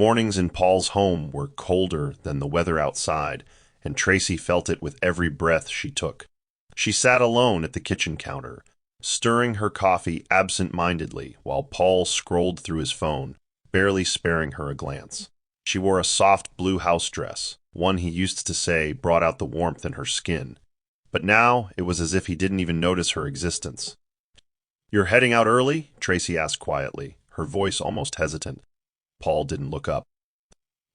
Mornings in Paul's home were colder than the weather outside, and Tracy felt it with every breath she took. She sat alone at the kitchen counter, stirring her coffee absent-mindedly while Paul scrolled through his phone, barely sparing her a glance. She wore a soft blue house dress, one he used to say brought out the warmth in her skin. But now it was as if he didn't even notice her existence. "You're heading out early?" Tracy asked quietly, her voice almost hesitant. Paul didn't look up.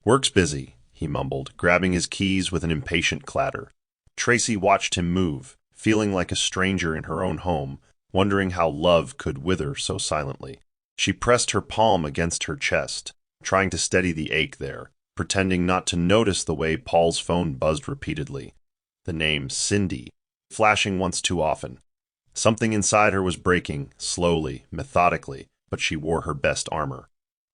"Work's busy," he mumbled, grabbing his keys with an impatient clatter. Tracy watched him move, feeling like a stranger in her own home, wondering how love could wither so silently. She pressed her palm against her chest, trying to steady the ache there, pretending not to notice the way Paul's phone buzzed repeatedly. The name Cindy, flashing once too often. Something inside her was breaking, slowly, methodically, but she wore her best armor.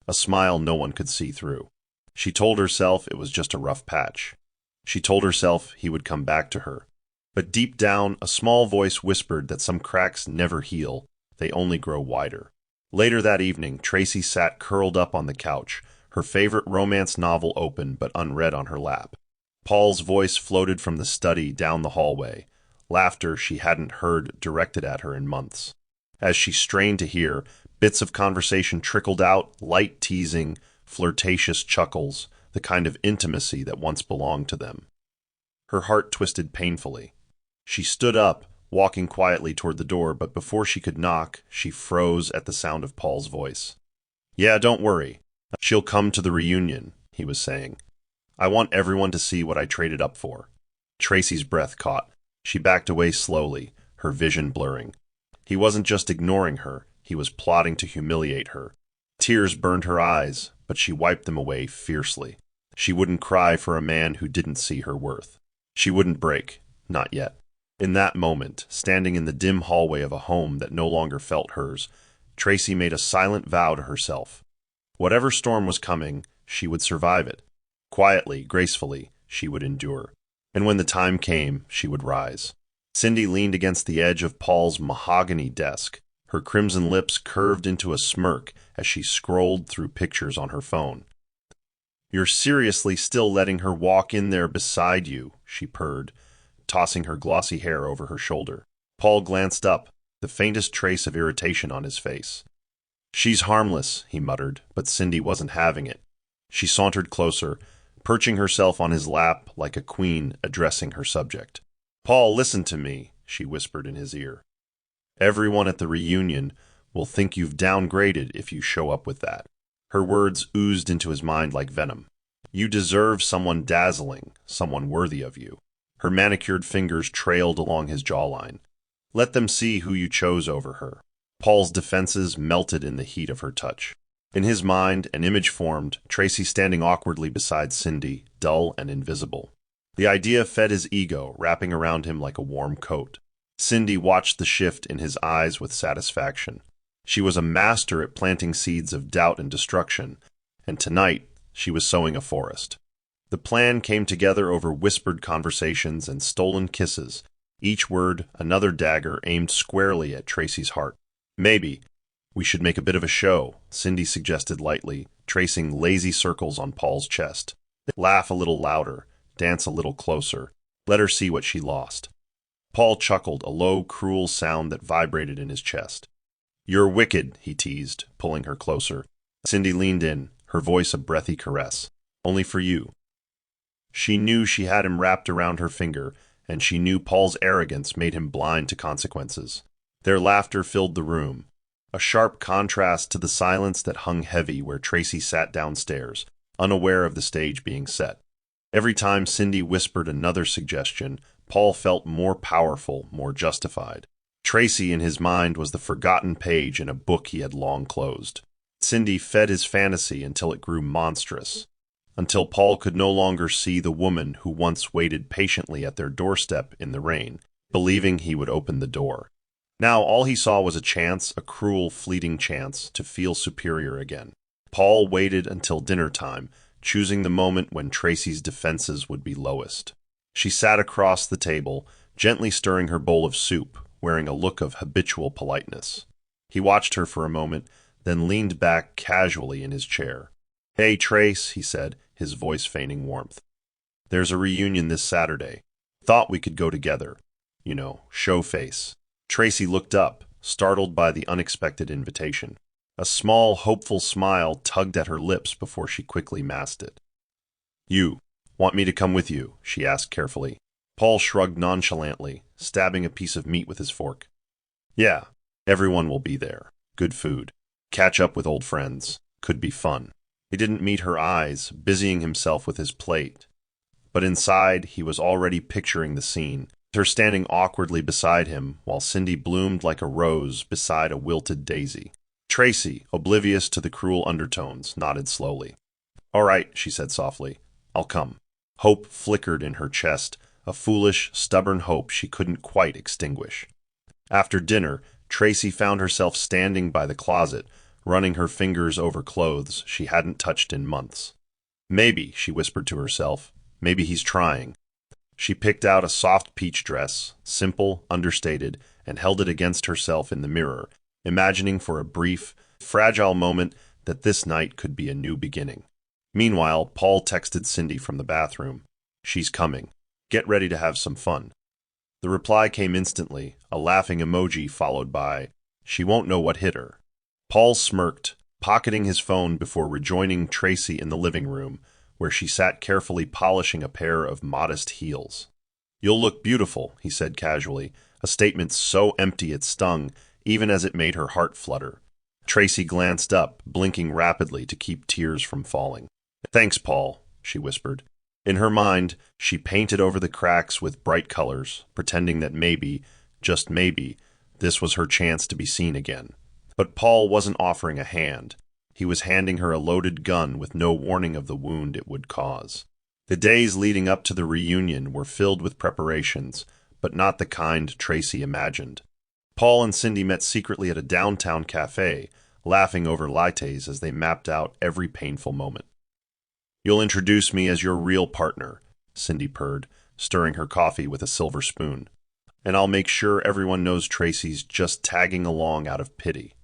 A smile no one could see through. She told herself it was just a rough patch. She told herself he would come back to her. But deep down, a small voice whispered that some cracks never heal, they only grow wider. Later that evening, Tracy sat curled up on the couch, her favorite romance novel open but unread on her lap. Paul's voice floated from the study down the hallway, laughter she hadn't heard directed at her in months. As she strained to hear, bits of conversation trickled out, light teasing, flirtatious chuckles, the kind of intimacy that once belonged to them. Her heart twisted painfully. She stood up, walking quietly toward the door, but before she could knock, she froze at the sound of Paul's voice. "Yeah, don't worry. She'll come to the reunion," he was saying. "I want everyone to see what I traded up for." Tracy's breath caught. She backed away slowly, her vision blurring. He wasn't just ignoring her, he was plotting to humiliate her. Tears burned her eyes, but she wiped them away fiercely. She wouldn't cry for a man who didn't see her worth. She wouldn't break, not yet. In that moment, standing in the dim hallway of a home that no longer felt hers, Tracy made a silent vow to herself. Whatever storm was coming, she would survive it. Quietly, gracefully, she would endure. And when the time came, she would rise. Cindy leaned against the edge of Paul's mahogany desk, her crimson lips curved into a smirk as she scrolled through pictures on her phone. "You're seriously still letting her walk in there beside you," she purred, tossing her glossy hair over her shoulder. Paul glanced up, the faintest trace of irritation on his face. "She's harmless," he muttered, but Cindy wasn't having it. She sauntered closer, perching herself on his lap like a queen addressing her subject. "Paul, listen to me," she whispered in his ear. "Everyone at the reunion will think you've downgraded if you show up with that." Her words oozed into his mind like venom. "You deserve someone dazzling, someone worthy of you." Her manicured fingers trailed along his jawline. "Let them see who you chose over her." Paul's defenses melted in the heat of her touch. In his mind, an image formed, Tracy standing awkwardly beside Cindy, dull and invisible. The idea fed his ego, wrapping around him like a warm coat. Cindy watched the shift in his eyes with satisfaction. She was a master at planting seeds of doubt and destruction, and tonight she was sowing a forest. The plan came together over whispered conversations and stolen kisses, each word another dagger aimed squarely at Tracy's heart. "Maybe we should make a bit of a show," Cindy suggested lightly, tracing lazy circles on Paul's chest. "Laugh a little louder, dance a little closer. Let her see what she lost." Paul chuckled, a low, cruel sound that vibrated in his chest. "You're wicked," he teased, pulling her closer. Cindy leaned in, her voice a breathy caress. "Only for you." She knew she had him wrapped around her finger, and she knew Paul's arrogance made him blind to consequences. Their laughter filled the room, a sharp contrast to the silence that hung heavy where Tracy sat downstairs, unaware of the stage being set. Every time Cindy whispered another suggestion, Paul felt more powerful, more justified. Tracy, in his mind, was the forgotten page in a book he had long closed. Cindy fed his fantasy until it grew monstrous, until Paul could no longer see the woman who once waited patiently at their doorstep in the rain, believing he would open the door. Now all he saw was a chance, a cruel, fleeting chance, to feel superior again. Paul waited until dinner time, choosing the moment when Tracy's defenses would be lowest. She sat across the table, gently stirring her bowl of soup, wearing a look of habitual politeness. He watched her for a moment, then leaned back casually in his chair. "Hey, Trace," he said, his voice feigning warmth. "There's a reunion this Saturday. Thought we could go together. You know, show face." Tracy looked up, startled by the unexpected invitation. A small, hopeful smile tugged at her lips before she quickly masked it. "You want me to come with you?" she asked carefully. Paul shrugged nonchalantly, stabbing a piece of meat with his fork. "Yeah, everyone will be there. Good food. Catch up with old friends. Could be fun." He didn't meet her eyes, busying himself with his plate. But inside, he was already picturing the scene, her standing awkwardly beside him, while Cindy bloomed like a rose beside a wilted daisy. Tracy, oblivious to the cruel undertones, nodded slowly. "All right," she said softly. "I'll come." Hope flickered in her chest, a foolish, stubborn hope she couldn't quite extinguish. After dinner, Tracy found herself standing by the closet, running her fingers over clothes she hadn't touched in months. "Maybe," she whispered to herself, "maybe he's trying." She picked out a soft peach dress, simple, understated, and held it against herself in the mirror, imagining for a brief, fragile moment that this night could be a new beginning. Meanwhile, Paul texted Cindy from the bathroom. "She's coming. Get ready to have some fun." The reply came instantly, a laughing emoji followed by, "She won't know what hit her." Paul smirked, pocketing his phone before rejoining Tracy in the living room, where she sat carefully polishing a pair of modest heels. "You'll look beautiful," he said casually, a statement so empty it stung, even as it made her heart flutter. Tracy glanced up, blinking rapidly to keep tears from falling. "Thanks, Paul," she whispered. In her mind, she painted over the cracks with bright colors, pretending that maybe, just maybe, this was her chance to be seen again. But Paul wasn't offering a hand. He was handing her a loaded gun with no warning of the wound it would cause. The days leading up to the reunion were filled with preparations, but not the kind Tracy imagined. Paul and Cindy met secretly at a downtown cafe, laughing over lattes as they mapped out every painful moment. "You'll introduce me as your real partner," Cindy purred, stirring her coffee with a silver spoon. "And I'll make sure everyone knows Tracy's just tagging along out of pity."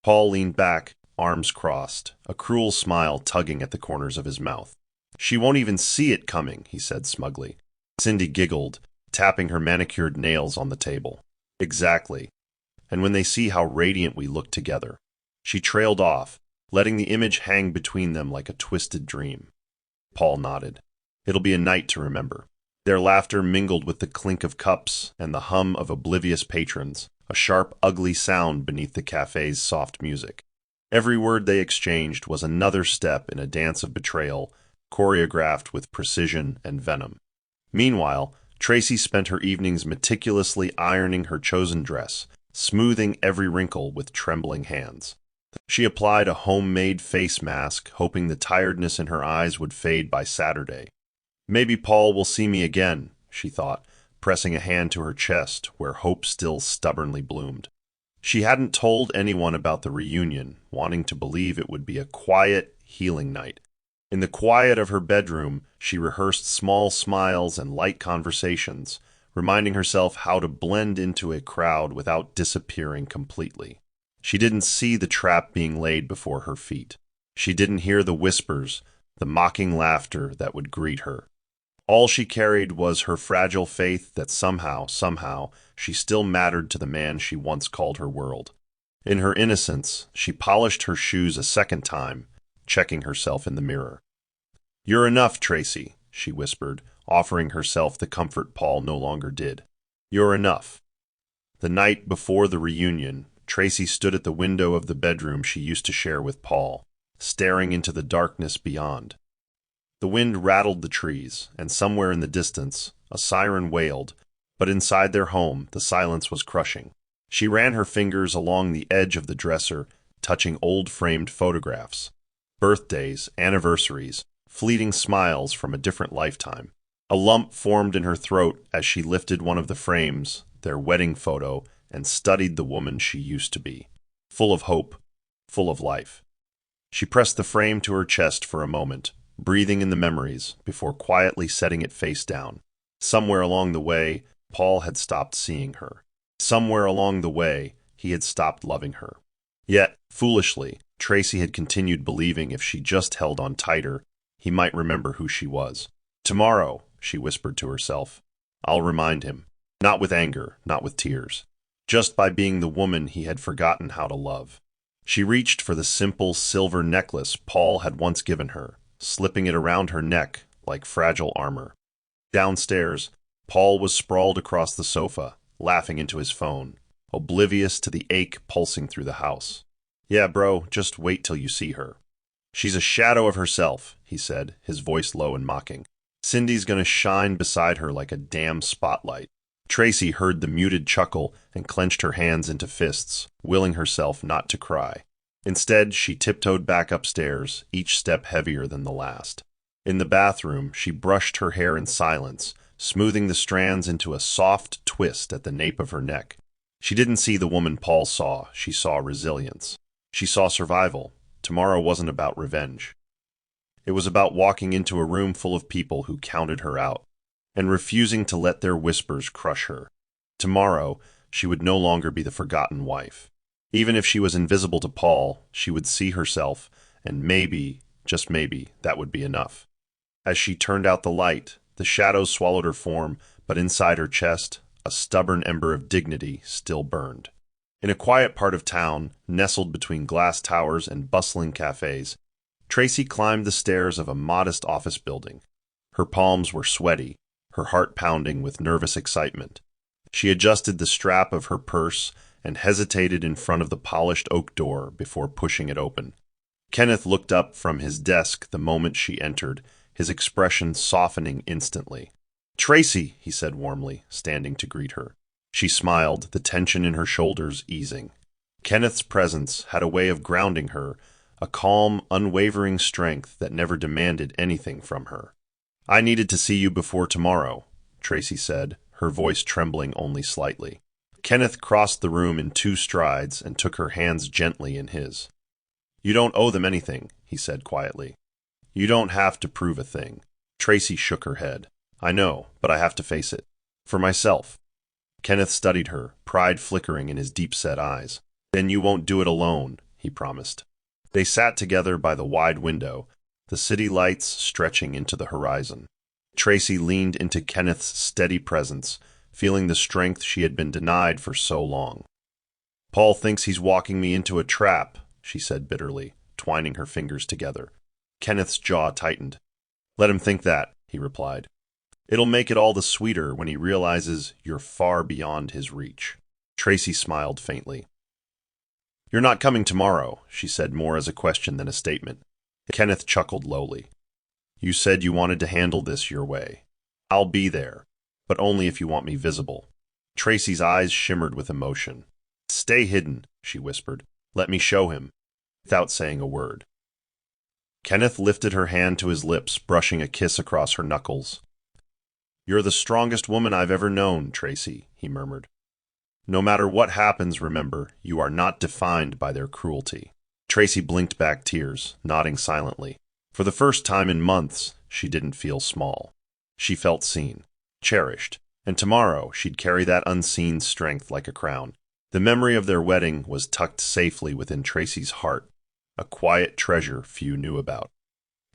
Paul leaned back, arms crossed, a cruel smile tugging at the corners of his mouth. "She won't even see it coming," he said smugly. Cindy giggled, tapping her manicured nails on the table. "Exactly. And when they see how radiant we look together." She trailed off, letting the image hang between them like a twisted dream. Paul nodded. "It'll be a night to remember." Their laughter mingled with the clink of cups and the hum of oblivious patrons, a sharp, ugly sound beneath the cafe's soft music. Every word they exchanged was another step in a dance of betrayal, choreographed with precision and venom. Meanwhile, Tracy spent her evenings meticulously ironing her chosen dress, smoothing every wrinkle with trembling hands. She applied a homemade face mask, hoping the tiredness in her eyes would fade by Saturday. "Maybe Paul will see me again," she thought, pressing a hand to her chest where hope still stubbornly bloomed. She hadn't told anyone about the reunion, wanting to believe it would be a quiet, healing night. In the quiet of her bedroom, she rehearsed small smiles and light conversations, reminding herself how to blend into a crowd without disappearing completely. She didn't see the trap being laid before her feet. She didn't hear the whispers, the mocking laughter that would greet her. All she carried was her fragile faith that somehow, she still mattered to the man she once called her world. In her innocence, she polished her shoes a second time, checking herself in the mirror. "You're enough, Tracy," she whispered, offering herself the comfort Paul no longer did. "You're enough." The night before the reunion, Tracy stood at the window of the bedroom she used to share with Paul, staring into the darkness beyond. The wind rattled the trees, and somewhere in the distance, a siren wailed, but inside their home, the silence was crushing. She ran her fingers along the edge of the dresser, touching old framed photographs. Birthdays, anniversaries, fleeting smiles from a different lifetime. A lump formed in her throat as she lifted one of the frames, their wedding photo, and studied the woman she used to be. Full of hope, full of life. She pressed the frame to her chest for a moment, breathing in the memories, before quietly setting it face down. Somewhere along the way, Paul had stopped seeing her. Somewhere along the way, he had stopped loving her. Yet, foolishly, Tracy had continued believing if she just held on tighter, he might remember who she was. Tomorrow, she whispered to herself, I'll remind him. Not with anger, not with tears. Just by being the woman he had forgotten how to love. She reached for the simple silver necklace Paul had once given her, slipping it around her neck like fragile armor. Downstairs, Paul was sprawled across the sofa, laughing into his phone, oblivious to the ache pulsing through the house. Yeah, bro, just wait till you see her. She's a shadow of herself, he said, his voice low and mocking. Cindy's gonna shine beside her like a damn spotlight. Tracy heard the muted chuckle and clenched her hands into fists, willing herself not to cry. Instead, she tiptoed back upstairs, each step heavier than the last. In the bathroom, she brushed her hair in silence, smoothing the strands into a soft twist at the nape of her neck. She didn't see the woman Paul saw, she saw resilience. She saw survival. Tomorrow wasn't about revenge. It was about walking into a room full of people who counted her out, and refusing to let their whispers crush her. Tomorrow, she would no longer be the forgotten wife. Even if she was invisible to Paul, she would see herself, and maybe, just maybe, that would be enough. As she turned out the light, the shadows swallowed her form, but inside her chest, a stubborn ember of dignity still burned. In a quiet part of town, nestled between glass towers and bustling cafes, Tracy climbed the stairs of a modest office building. Her palms were sweaty, her heart pounding with nervous excitement. She adjusted the strap of her purse and hesitated in front of the polished oak door before pushing it open. Kenneth looked up from his desk the moment she entered, his expression softening instantly. "Tracy," he said warmly, standing to greet her. She smiled, the tension in her shoulders easing. Kenneth's presence had a way of grounding her, a calm, unwavering strength that never demanded anything from her. "I needed to see you before tomorrow," Tracy said, her voice trembling only slightly. Kenneth crossed the room in 2 strides and took her hands gently in his. "You don't owe them anything," he said quietly. "You don't have to prove a thing." Tracy shook her head. "I know, but I have to face it. For myself." Kenneth studied her, pride flickering in his deep-set eyes. "Then you won't do it alone," he promised. They sat together by the wide window, the city lights stretching into the horizon. Tracy leaned into Kenneth's steady presence, feeling the strength she had been denied for so long. "Paul thinks he's walking me into a trap," she said bitterly, twining her fingers together. Kenneth's jaw tightened. "Let him think that," he replied. "It'll make it all the sweeter when he realizes you're far beyond his reach." Tracy smiled faintly. "You're not coming tomorrow," she said more as a question than a statement. Kenneth chuckled lowly. "You said you wanted to handle this your way. I'll be there, but only if you want me visible." Tracy's eyes shimmered with emotion. "Stay hidden," she whispered. "Let me show him," without saying a word. Kenneth lifted her hand to his lips, brushing a kiss across her knuckles. "You're the strongest woman I've ever known, Tracy," he murmured. "No matter what happens, remember, you are not defined by their cruelty." Tracy blinked back tears, nodding silently. For the first time in months, she didn't feel small. She felt seen, cherished, and tomorrow she'd carry that unseen strength like a crown. The memory of their wedding was tucked safely within Tracy's heart, a quiet treasure few knew about.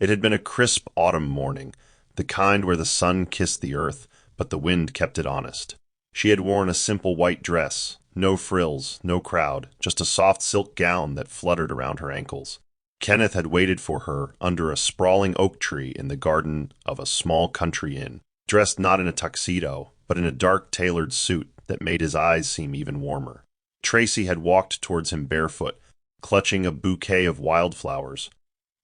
It had been a crisp autumn morning, the kind where the sun kissed the earth, but the wind kept it honest. She had worn a simple white dress, no frills, no crowd, just a soft silk gown that fluttered around her ankles. Kenneth had waited for her under a sprawling oak tree in the garden of a small country inn, dressed not in a tuxedo, but in a dark tailored suit that made his eyes seem even warmer. Tracy had walked towards him barefoot, clutching a bouquet of wildflowers,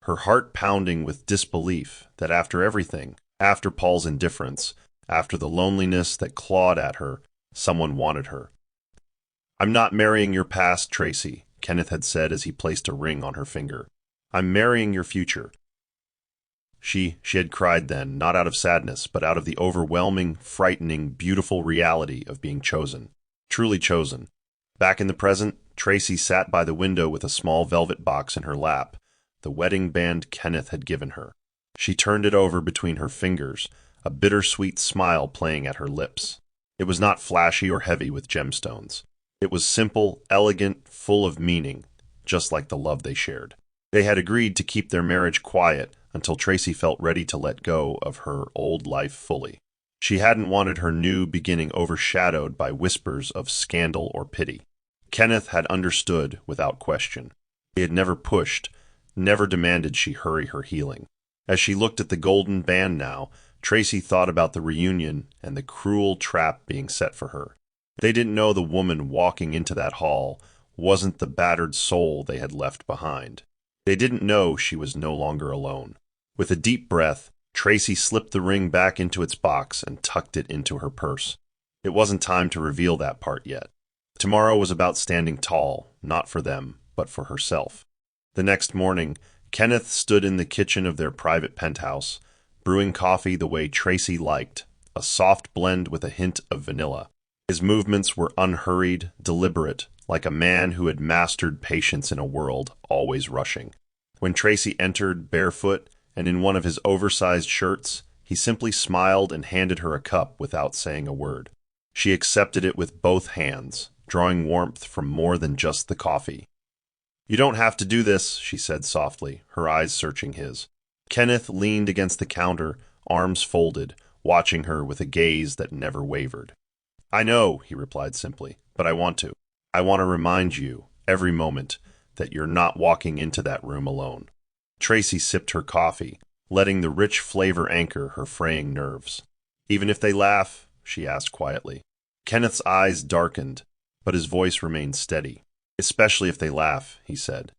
her heart pounding with disbelief that after everything, after Paul's indifference, after the loneliness that clawed at her, someone wanted her. "I'm not marrying your past, Tracy," Kenneth had said as he placed a ring on her finger. "I'm marrying your future." She had cried then, not out of sadness, but out of the overwhelming, frightening, beautiful reality of being chosen. Truly chosen. Back in the present, Tracy sat by the window with a small velvet box in her lap, the wedding band Kenneth had given her. She turned it over between her fingers, a bittersweet smile playing at her lips. It was not flashy or heavy with gemstones. It was simple, elegant, full of meaning, just like the love they shared. They had agreed to keep their marriage quiet until Tracy felt ready to let go of her old life fully. She hadn't wanted her new beginning overshadowed by whispers of scandal or pity. Kenneth had understood without question. He had never pushed, never demanded she hurry her healing. As she looked at the golden band now, Tracy thought about the reunion and the cruel trap being set for her. They didn't know the woman walking into that hall wasn't the battered soul they had left behind. They didn't know she was no longer alone. With a deep breath, Tracy slipped the ring back into its box and tucked it into her purse. It wasn't time to reveal that part yet. Tomorrow was about standing tall, not for them, but for herself. The next morning, Kenneth stood in the kitchen of their private penthouse, brewing coffee the way Tracy liked, a soft blend with a hint of vanilla. His movements were unhurried, deliberate, like a man who had mastered patience in a world always rushing. When Tracy entered, barefoot and in one of his oversized shirts, he simply smiled and handed her a cup without saying a word. She accepted it with both hands, drawing warmth from more than just the coffee. "You don't have to do this," she said softly, her eyes searching his. Kenneth leaned against the counter, arms folded, watching her with a gaze that never wavered. "I know," he replied simply, "but I want to. I want to remind you, every moment, that you're not walking into that room alone." Tracy sipped her coffee, letting the rich flavor anchor her fraying nerves. "Even if they laugh?" she asked quietly. Kenneth's eyes darkened, but his voice remained steady. "Especially if they laugh," he said.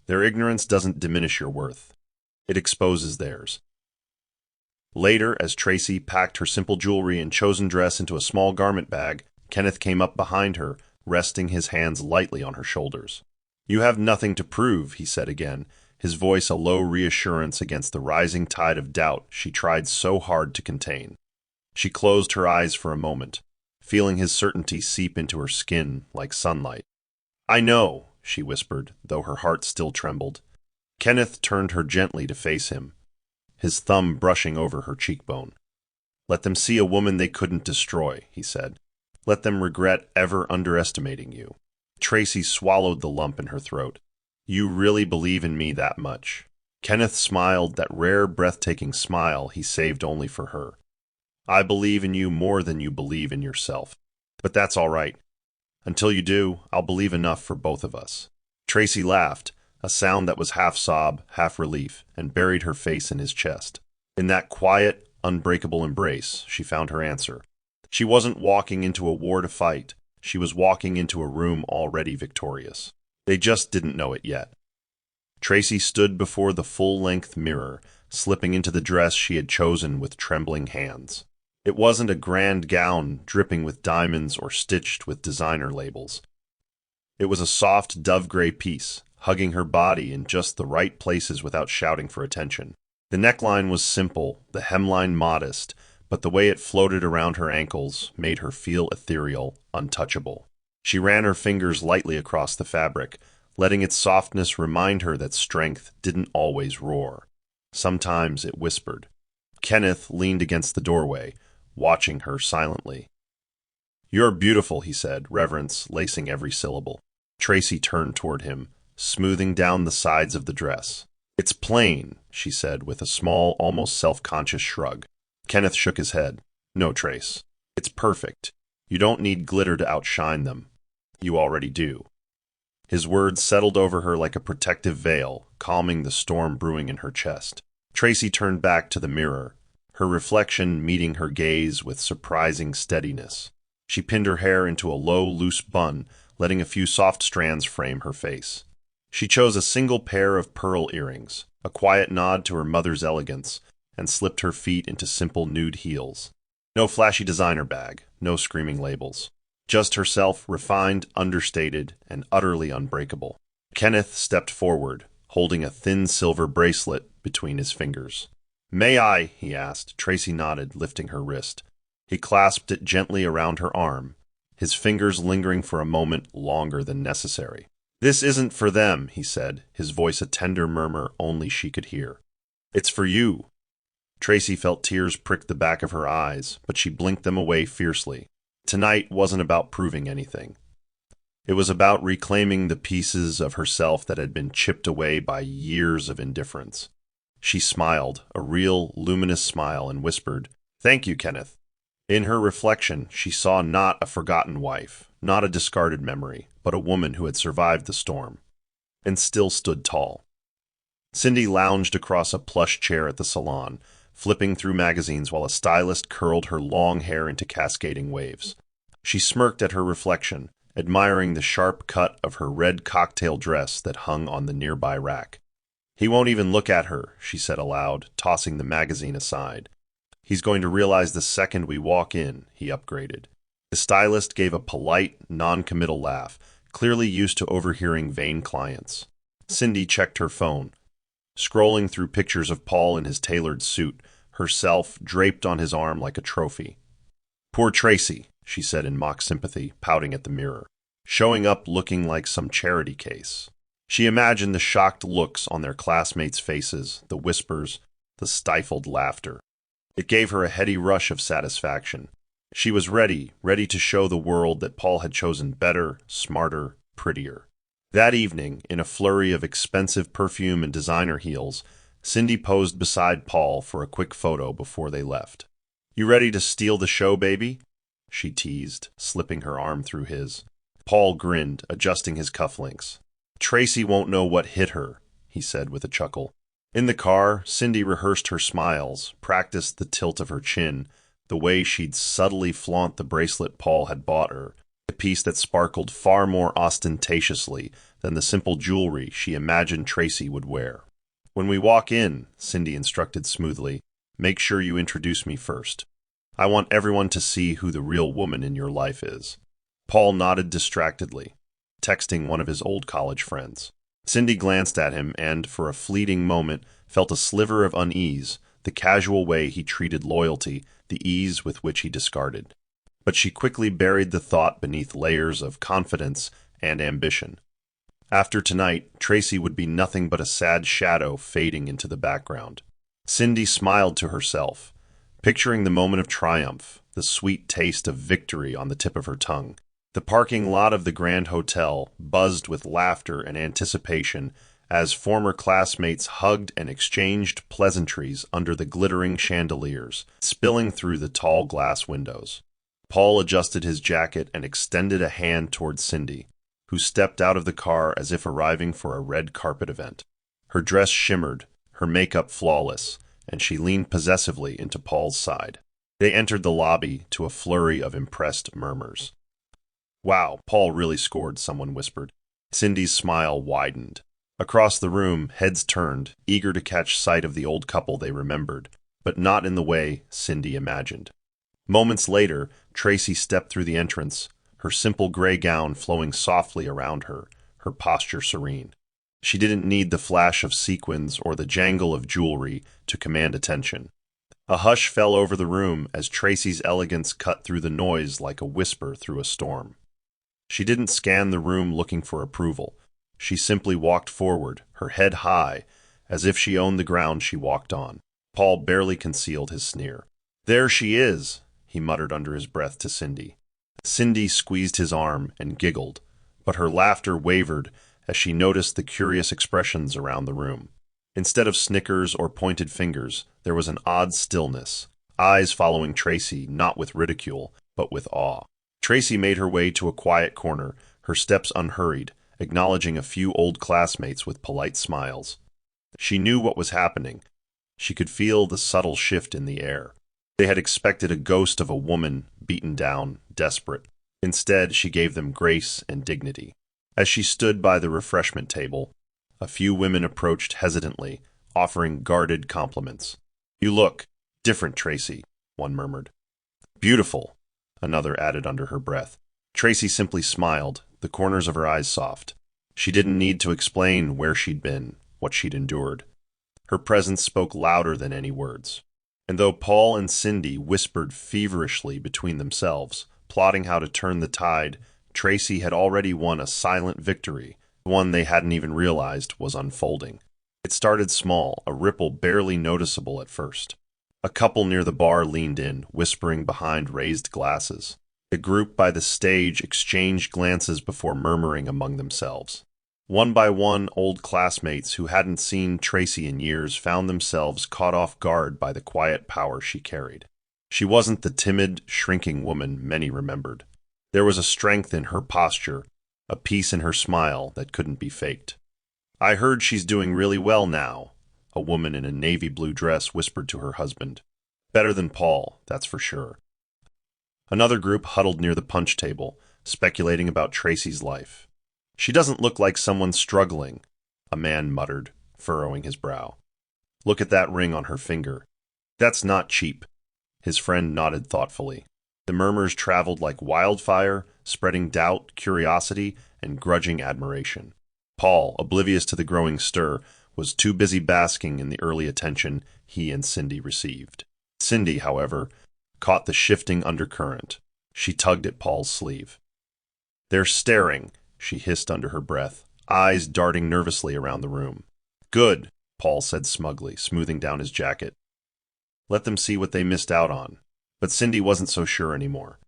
"Their ignorance doesn't diminish your worth. It exposes theirs." Later, as Tracy packed her simple jewelry and chosen dress into a small garment bag, Kenneth came up behind her, resting his hands lightly on her shoulders. "You have nothing to prove," he said again, his voice a low reassurance against the rising tide of doubt she tried so hard to contain. She closed her eyes for a moment, feeling his certainty seep into her skin like sunlight. "I know," she whispered, though her heart still trembled. Kenneth turned her gently to face him, his thumb brushing over her cheekbone. "Let them see a woman they couldn't destroy," he said. "Let them regret ever underestimating you." Tracy swallowed the lump in her throat. "You really believe in me that much?" Kenneth smiled, that rare, breathtaking smile he saved only for her. "I believe in you more than you believe in yourself. But that's all right. Until you do, I'll believe enough for both of us." Tracy laughed, a sound that was half sob, half relief, and buried her face in his chest. In that quiet, unbreakable embrace, she found her answer. She wasn't walking into a war to fight. She was walking into a room already victorious. They just didn't know it yet. Tracy stood before the full-length mirror, slipping into the dress she had chosen with trembling hands. It wasn't a grand gown dripping with diamonds or stitched with designer labels. It was a soft dove-gray piece, hugging her body in just the right places without shouting for attention. The neckline was simple, the hemline modest, but the way it floated around her ankles made her feel ethereal, untouchable. She ran her fingers lightly across the fabric, letting its softness remind her that strength didn't always roar. Sometimes it whispered. Kenneth leaned against the doorway, watching her silently. "You're beautiful," he said, reverence lacing every syllable. Tracy turned toward him, smoothing down the sides of the dress. "It's plain," she said with a small, almost self-conscious shrug. Kenneth shook his head. "No, Trace. It's perfect. You don't need glitter to outshine them. You already do." His words settled over her like a protective veil, calming the storm brewing in her chest. Tracy turned back to the mirror, her reflection meeting her gaze with surprising steadiness. She pinned her hair into a low, loose bun, letting a few soft strands frame her face. She chose a single pair of pearl earrings, a quiet nod to her mother's elegance, and slipped her feet into simple nude heels. No flashy designer bag, no screaming labels. Just herself, refined, understated, and utterly unbreakable. Kenneth stepped forward, holding a thin silver bracelet between his fingers. "May I?" he asked. Tracy nodded, lifting her wrist. He clasped it gently around her arm, his fingers lingering for a moment longer than necessary. "This isn't for them," he said, his voice a tender murmur only she could hear. "It's for you." Tracy felt tears prick the back of her eyes, but she blinked them away fiercely. Tonight wasn't about proving anything. It was about reclaiming the pieces of herself that had been chipped away by years of indifference. She smiled, a real, luminous smile, and whispered, "Thank you, Kenneth." In her reflection, she saw not a forgotten wife, not a discarded memory, but a woman who had survived the storm, and still stood tall. Cindy lounged across a plush chair at the salon, flipping through magazines while a stylist curled her long hair into cascading waves. She smirked at her reflection, admiring the sharp cut of her red cocktail dress that hung on the nearby rack. "He won't even look at her," she said aloud, tossing the magazine aside. "He's going to realize the second we walk in," he upgraded. The stylist gave a polite, non-committal laugh, clearly used to overhearing vain clients. Cindy checked her phone, scrolling through pictures of Paul in his tailored suit, herself draped on his arm like a trophy. "Poor Tracy," she said in mock sympathy, pouting at the mirror, showing up looking like some charity case. She imagined the shocked looks on their classmates' faces, the whispers, the stifled laughter. It gave her a heady rush of satisfaction. She was ready to show the world that Paul had chosen better, smarter, prettier. That evening, in a flurry of expensive perfume and designer heels, Cindy posed beside Paul for a quick photo before they left. "You ready to steal the show, baby?" she teased, slipping her arm through his. Paul grinned, adjusting his cufflinks. "Tracy won't know what hit her," he said with a chuckle. In the car, Cindy rehearsed her smiles, practiced the tilt of her chin, the way she'd subtly flaunt the bracelet Paul had bought her, a piece that sparkled far more ostentatiously than the simple jewelry she imagined Tracy would wear. "When we walk in," Cindy instructed smoothly, "make sure you introduce me first. I want everyone to see who the real woman in your life is." Paul nodded distractedly, texting one of his old college friends. Cindy glanced at him and, for a fleeting moment, felt a sliver of unease, the casual way he treated loyalty, the ease with which he discarded. But she quickly buried the thought beneath layers of confidence and ambition. After tonight, Tracy would be nothing but a sad shadow fading into the background. Cindy smiled to herself, picturing the moment of triumph, the sweet taste of victory on the tip of her tongue. The parking lot of the Grand Hotel buzzed with laughter and anticipation as former classmates hugged and exchanged pleasantries under the glittering chandeliers, spilling through the tall glass windows. Paul adjusted his jacket and extended a hand toward Cindy, who stepped out of the car as if arriving for a red carpet event. Her dress shimmered, her makeup flawless, and she leaned possessively into Paul's side. They entered the lobby to a flurry of impressed murmurs. "Wow, Paul really scored," someone whispered. Cindy's smile widened. Across the room, heads turned, eager to catch sight of the old couple they remembered, but not in the way Cindy imagined. Moments later, Tracy stepped through the entrance, her simple gray gown flowing softly around her, her posture serene. She didn't need the flash of sequins or the jangle of jewelry to command attention. A hush fell over the room as Tracy's elegance cut through the noise like a whisper through a storm. She didn't scan the room looking for approval. She simply walked forward, her head high, as if she owned the ground she walked on. Paul barely concealed his sneer. "There she is," he muttered under his breath to Cindy. Cindy squeezed his arm and giggled, but her laughter wavered as she noticed the curious expressions around the room. Instead of snickers or pointed fingers, there was an odd stillness, eyes following Tracy not with ridicule, but with awe. Tracy made her way to a quiet corner, her steps unhurried, acknowledging a few old classmates with polite smiles. She knew what was happening. She could feel the subtle shift in the air. They had expected a ghost of a woman, beaten down, desperate. Instead, she gave them grace and dignity. As she stood by the refreshment table, a few women approached hesitantly, offering guarded compliments. "You look different, Tracy," one murmured. "Beautiful," another added under her breath. Tracy simply smiled, the corners of her eyes soft. She didn't need to explain where she'd been, what she'd endured. Her presence spoke louder than any words. And though Paul and Cindy whispered feverishly between themselves, plotting how to turn the tide, Tracy had already won a silent victory, one they hadn't even realized was unfolding. It started small, a ripple barely noticeable at first. A couple near the bar leaned in, whispering behind raised glasses. The group by the stage exchanged glances before murmuring among themselves. One by one, old classmates who hadn't seen Tracy in years found themselves caught off guard by the quiet power she carried. She wasn't the timid, shrinking woman many remembered. There was a strength in her posture, a peace in her smile that couldn't be faked. "I heard she's doing really well now," a woman in a navy blue dress whispered to her husband. "Better than Paul, that's for sure." Another group huddled near the punch table, speculating about Tracy's life. "She doesn't look like someone struggling," a man muttered, furrowing his brow. "Look at that ring on her finger. That's not cheap." His friend nodded thoughtfully. The murmurs traveled like wildfire, spreading doubt, curiosity, and grudging admiration. Paul, oblivious to the growing stir, was too busy basking in the early attention he and Cindy received. Cindy, however, caught the shifting undercurrent. She tugged at Paul's sleeve. "They're staring," she hissed under her breath, eyes darting nervously around the room. "Good," Paul said smugly, smoothing down his jacket. "Let them see what they missed out on." But Cindy wasn't so sure anymore.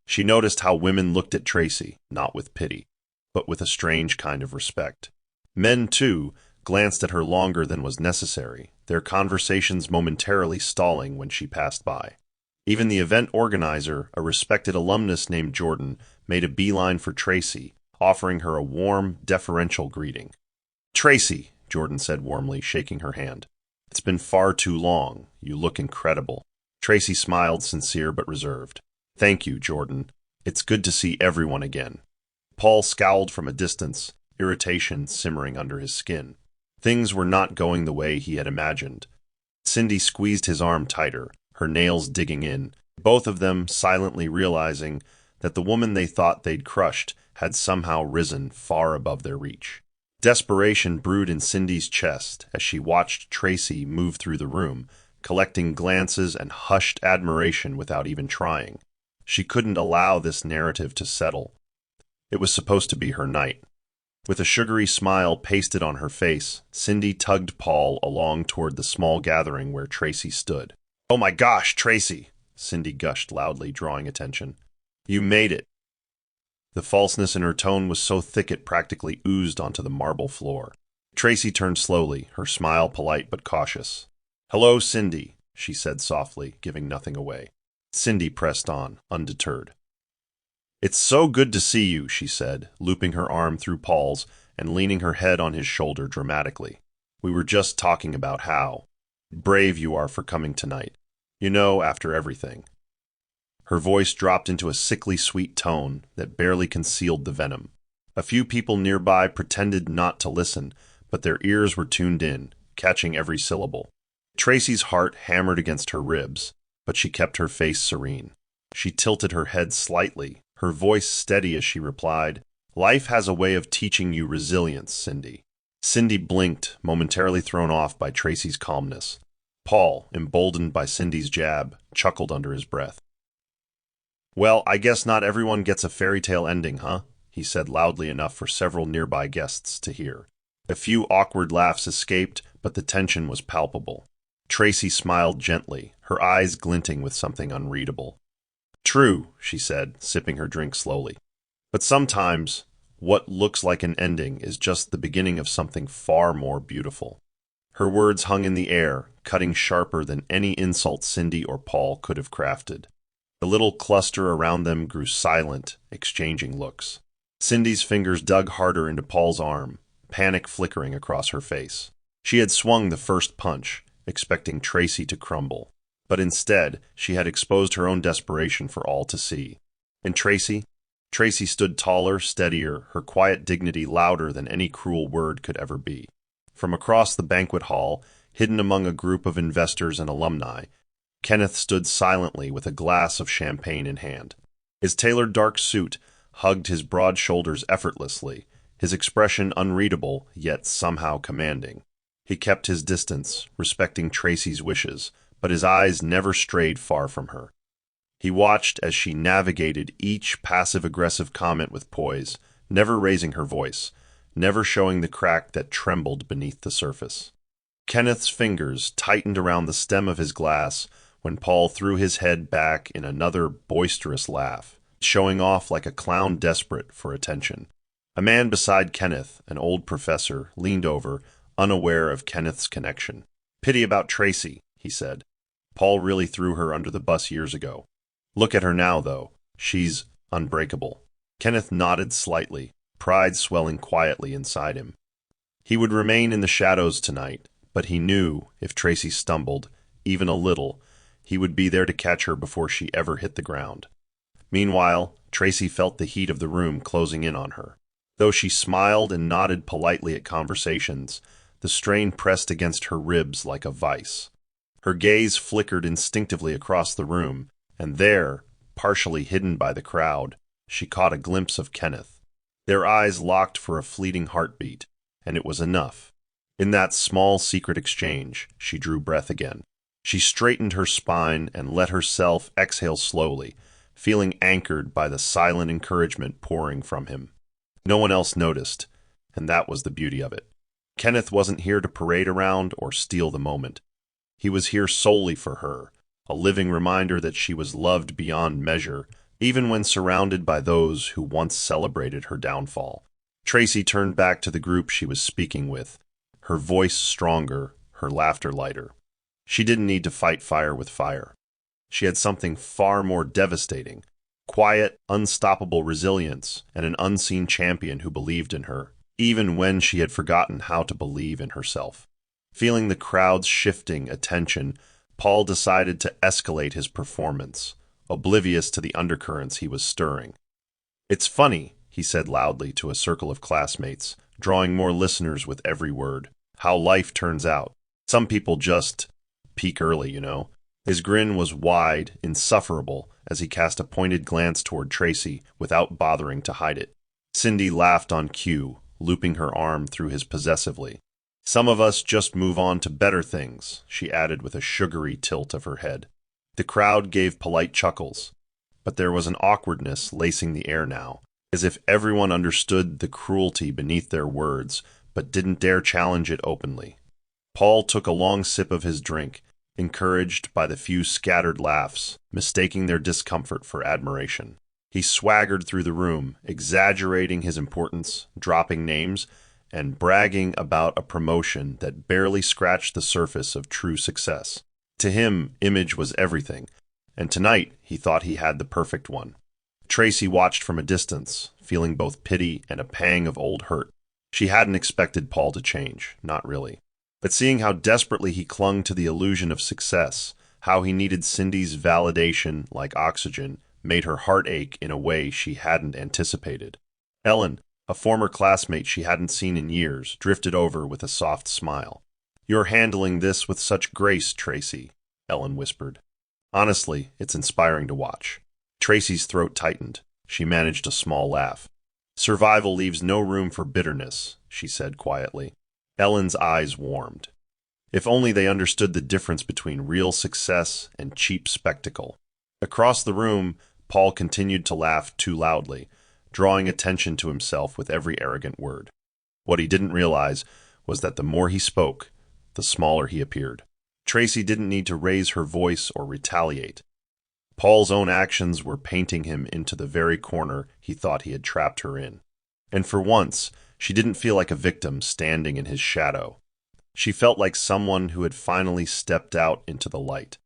She noticed how women looked at Tracy, not with pity, but with a strange kind of respect. Men, too, glanced at her longer than was necessary, their conversations momentarily stalling when she passed by. Even the event organizer, a respected alumnus named Jordan, made a beeline for Tracy, offering her a warm, deferential greeting. "Tracy," Jordan said warmly, shaking her hand. "It's been far too long. You look incredible." Tracy smiled, sincere but reserved. "Thank you, Jordan. It's good to see everyone again." Paul scowled from a distance, irritation simmering under his skin. Things were not going the way he had imagined. Cindy squeezed his arm tighter, her nails digging in, both of them silently realizing that the woman they thought they'd crushed had somehow risen far above their reach. Desperation brewed in Cindy's chest as she watched Tracy move through the room, collecting glances and hushed admiration without even trying. She couldn't allow this narrative to settle. It was supposed to be her night. With a sugary smile pasted on her face, Cindy tugged Paul along toward the small gathering where Tracy stood. "Oh my gosh, Tracy!" Cindy gushed loudly, drawing attention. "You made it." The falseness in her tone was so thick it practically oozed onto the marble floor. Tracy turned slowly, her smile polite but cautious. "Hello, Cindy," she said softly, giving nothing away. Cindy pressed on, undeterred. "It's so good to see you," she said, looping her arm through Paul's and leaning her head on his shoulder dramatically. "We were just talking about how brave you are for coming tonight. You know, after everything." Her voice dropped into a sickly sweet tone that barely concealed the venom. A few people nearby pretended not to listen, but their ears were tuned in, catching every syllable. Tracy's heart hammered against her ribs, but she kept her face serene. She tilted her head slightly, her voice steady as she replied, "Life has a way of teaching you resilience, Cindy." Cindy blinked, momentarily thrown off by Tracy's calmness. Paul, emboldened by Cindy's jab, chuckled under his breath. "Well, I guess not everyone gets a fairy tale ending, huh?" he said loudly enough for several nearby guests to hear. A few awkward laughs escaped, but the tension was palpable. Tracy smiled gently, her eyes glinting with something unreadable. "True," she said, sipping her drink slowly. "But sometimes, what looks like an ending is just the beginning of something far more beautiful." Her words hung in the air, cutting sharper than any insult Cindy or Paul could have crafted. The little cluster around them grew silent, exchanging looks. Cindy's fingers dug harder into Paul's arm, panic flickering across her face. She had swung the first punch, expecting Tracy to crumble. But instead, she had exposed her own desperation for all to see. And Tracy stood taller, steadier, her quiet dignity louder than any cruel word could ever be. From across the banquet hall, hidden among a group of investors and alumni, Kenneth stood silently with a glass of champagne in hand. His tailored dark suit hugged his broad shoulders effortlessly, his expression unreadable, yet somehow commanding. He kept his distance, respecting Tracy's wishes, but his eyes never strayed far from her. He watched as she navigated each passive-aggressive comment with poise, never raising her voice, never showing the crack that trembled beneath the surface. Kenneth's fingers tightened around the stem of his glass when Paul threw his head back in another boisterous laugh, showing off like a clown desperate for attention. A man beside Kenneth, an old professor, leaned over, unaware of Kenneth's connection. "Pity about Tracy," he said. "Paul really threw her under the bus years ago. Look at her now, though. She's unbreakable." Kenneth nodded slightly, pride swelling quietly inside him. He would remain in the shadows tonight, but he knew if Tracy stumbled, even a little, he would be there to catch her before she ever hit the ground. Meanwhile, Tracy felt the heat of the room closing in on her. Though she smiled and nodded politely at conversations, the strain pressed against her ribs like a vice. Her gaze flickered instinctively across the room, and there, partially hidden by the crowd, she caught a glimpse of Kenneth. Their eyes locked for a fleeting heartbeat, and it was enough. In that small secret exchange, she drew breath again. She straightened her spine and let herself exhale slowly, feeling anchored by the silent encouragement pouring from him. No one else noticed, and that was the beauty of it. Kenneth wasn't here to parade around or steal the moment. He was here solely for her, a living reminder that she was loved beyond measure, even when surrounded by those who once celebrated her downfall. Tracy turned back to the group she was speaking with, her voice stronger, her laughter lighter. She didn't need to fight fire with fire. She had something far more devastating: quiet, unstoppable resilience, and an unseen champion who believed in her, even when she had forgotten how to believe in herself. Feeling the crowd's shifting attention, Paul decided to escalate his performance, oblivious to the undercurrents he was stirring. "It's funny," he said loudly to a circle of classmates, drawing more listeners with every word, "how life turns out. Some people just peak early, you know." His grin was wide, insufferable, as he cast a pointed glance toward Tracy without bothering to hide it. Cindy laughed on cue, looping her arm through his possessively. "Some of us just move on to better things," she added with a sugary tilt of her head. The crowd gave polite chuckles, but there was an awkwardness lacing the air now, as if everyone understood the cruelty beneath their words, but didn't dare challenge it openly. Paul took a long sip of his drink, encouraged by the few scattered laughs, mistaking their discomfort for admiration. He swaggered through the room, exaggerating his importance, dropping names, and bragging about a promotion that barely scratched the surface of true success. To him, image was everything, and tonight he thought he had the perfect one. Tracy watched from a distance, feeling both pity and a pang of old hurt. She hadn't expected Paul to change, not really. But seeing how desperately he clung to the illusion of success, how he needed Cindy's validation like oxygen, made her heart ache in a way she hadn't anticipated. Ellen, a former classmate she hadn't seen in years, drifted over with a soft smile. "You're handling this with such grace, Tracy," Ellen whispered. "Honestly, it's inspiring to watch." Tracy's throat tightened. She managed a small laugh. "Survival leaves no room for bitterness," she said quietly. Ellen's eyes warmed. If only they understood the difference between real success and cheap spectacle. Across the room, Paul continued to laugh too loudly, drawing attention to himself with every arrogant word. What he didn't realize was that the more he spoke, the smaller he appeared. Tracy didn't need to raise her voice or retaliate. Paul's own actions were painting him into the very corner he thought he had trapped her in. And for once, she didn't feel like a victim standing in his shadow. She felt like someone who had finally stepped out into the light.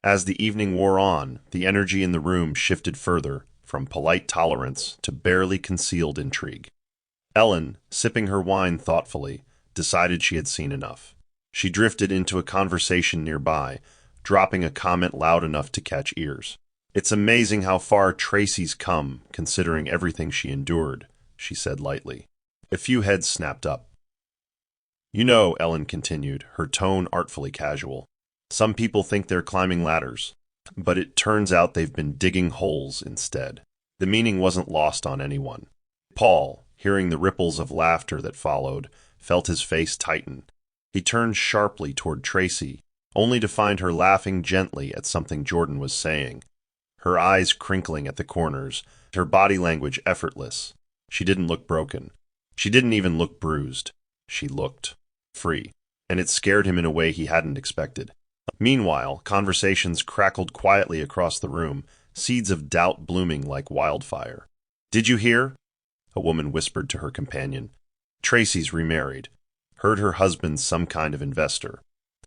As the evening wore on, the energy in the room shifted further, from polite tolerance to barely concealed intrigue. Ellen, sipping her wine thoughtfully, decided she had seen enough. She drifted into a conversation nearby, dropping a comment loud enough to catch ears. "It's amazing how far Tracy's come, considering everything she endured," she said lightly. A few heads snapped up. "You know," Ellen continued, her tone artfully casual, "some people think they're climbing ladders, but it turns out they've been digging holes instead." The meaning wasn't lost on anyone. Paul, hearing the ripples of laughter that followed, felt his face tighten. He turned sharply toward Tracy, only to find her laughing gently at something Jordan was saying, her eyes crinkling at the corners, her body language effortless. She didn't look broken. She didn't even look bruised. She looked free, and it scared him in a way he hadn't expected. Meanwhile, conversations crackled quietly across the room, seeds of doubt blooming like wildfire. "Did you hear?" a woman whispered to her companion. "Tracy's remarried. Heard her husband's some kind of investor."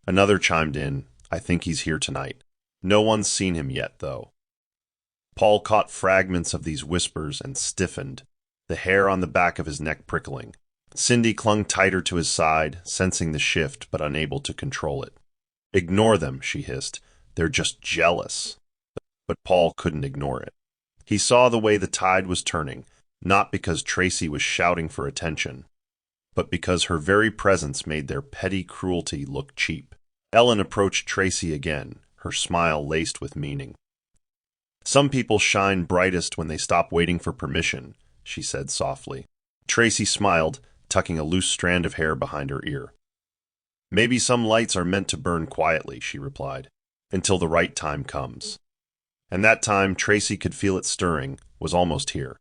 Another chimed in, "I think he's here tonight. No one's seen him yet, though." Paul caught fragments of these whispers and stiffened, the hair on the back of his neck prickling. Cindy clung tighter to his side, sensing the shift but unable to control it. "Ignore them," she hissed. "They're just jealous." But Paul couldn't ignore it. He saw the way the tide was turning, not because Tracy was shouting for attention, but because her very presence made their petty cruelty look cheap. Ellen approached Tracy again, her smile laced with meaning. "Some people shine brightest when they stop waiting for permission," she said softly. Tracy smiled, tucking a loose strand of hair behind her ear. "Maybe some lights are meant to burn quietly," she replied, "until the right time comes." And that time, Tracy could feel it stirring, was almost here.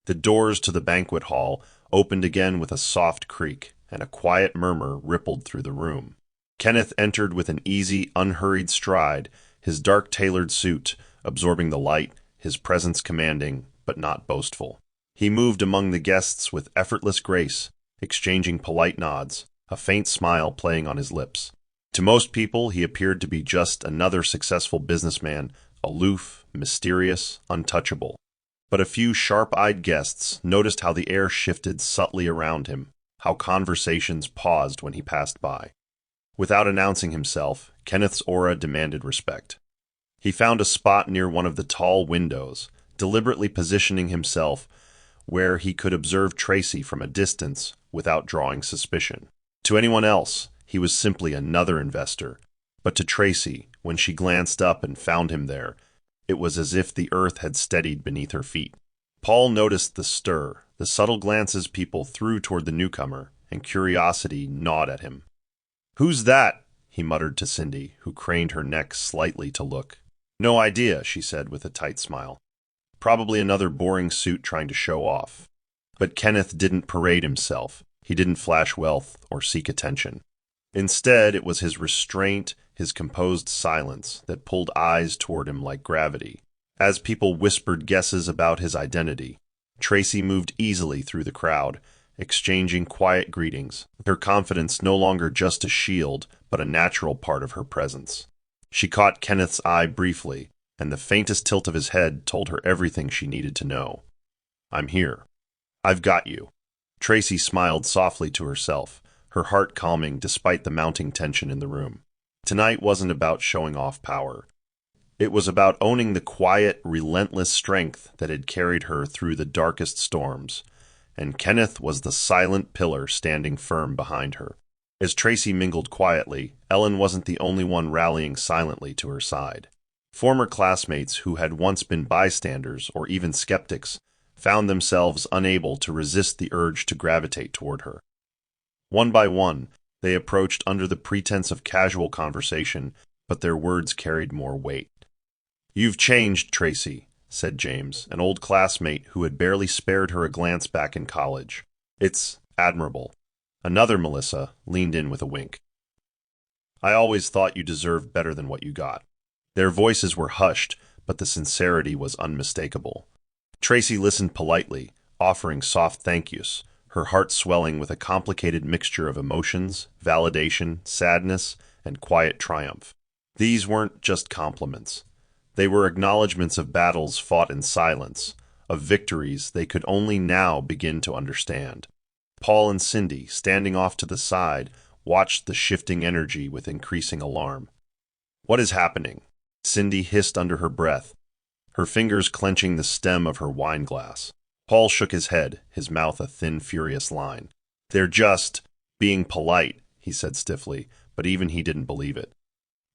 The doors to the banquet hall opened again with a soft creak, and a quiet murmur rippled through the room. Kenneth entered with an easy, unhurried stride, his dark-tailored suit absorbing the light, his presence commanding, but not boastful. He moved among the guests with effortless grace, exchanging polite nods, a faint smile playing on his lips. To most people, he appeared to be just another successful businessman, aloof, mysterious, untouchable. But a few sharp-eyed guests noticed how the air shifted subtly around him, how conversations paused when he passed by. Without announcing himself, Kenneth's aura demanded respect. He found a spot near one of the tall windows, deliberately positioning himself where he could observe Tracy from a distance without drawing suspicion. To anyone else, he was simply another investor, but to Tracy, when she glanced up and found him there, it was as if the earth had steadied beneath her feet. Paul noticed the stir, the subtle glances people threw toward the newcomer, and curiosity gnawed at him. "Who's that?" he muttered to Cindy, who craned her neck slightly to look. "No idea," she said with a tight smile. "Probably another boring suit trying to show off." But Kenneth didn't parade himself. He didn't flash wealth or seek attention. Instead, it was his restraint, his composed silence, that pulled eyes toward him like gravity. As people whispered guesses about his identity, Tracy moved easily through the crowd, exchanging quiet greetings, her confidence no longer just a shield, but a natural part of her presence. She caught Kenneth's eye briefly, and the faintest tilt of his head told her everything she needed to know. "I'm here. I've got you." Tracy smiled softly to herself, her heart calming despite the mounting tension in the room. Tonight wasn't about showing off power. It was about owning the quiet, relentless strength that had carried her through the darkest storms, and Kenneth was the silent pillar standing firm behind her. As Tracy mingled quietly, Ellen wasn't the only one rallying silently to her side. Former classmates who had once been bystanders or even skeptics found themselves unable to resist the urge to gravitate toward her. One by one, they approached under the pretense of casual conversation, but their words carried more weight. "You've changed, Tracy," said James, an old classmate who had barely spared her a glance back in college. "It's admirable." Another Melissa leaned in with a wink. "I always thought you deserved better than what you got." Their voices were hushed, but the sincerity was unmistakable. Tracy listened politely, offering soft thank yous, her heart swelling with a complicated mixture of emotions, validation, sadness, and quiet triumph. These weren't just compliments. They were acknowledgments of battles fought in silence, of victories they could only now begin to understand. Paul and Cindy, standing off to the side, watched the shifting energy with increasing alarm. "What is happening?" Cindy hissed under her breath, her fingers clenching the stem of her wine glass. Paul shook his head, his mouth a thin, furious line. "They're just being polite," he said stiffly, but even he didn't believe it.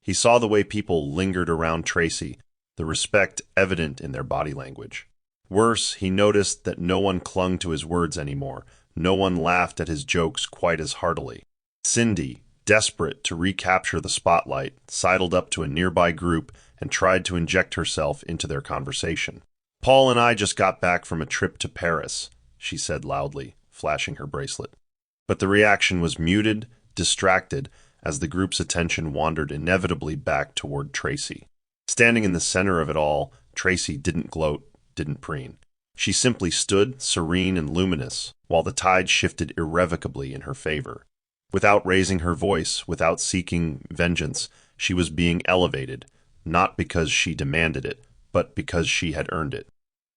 He saw the way people lingered around Tracy, the respect evident in their body language. Worse, he noticed that no one clung to his words anymore. No one laughed at his jokes quite as heartily. Cindy, desperate to recapture the spotlight, sidled up to a nearby group and tried to inject herself into their conversation. "Paul and I just got back from a trip to Paris," she said loudly, flashing her bracelet. But the reaction was muted, distracted, as the group's attention wandered inevitably back toward Tracy. Standing in the center of it all, Tracy didn't gloat, didn't preen. She simply stood, serene and luminous, while the tide shifted irrevocably in her favor. Without raising her voice, without seeking vengeance, she was being elevated, not because she demanded it, but because she had earned it.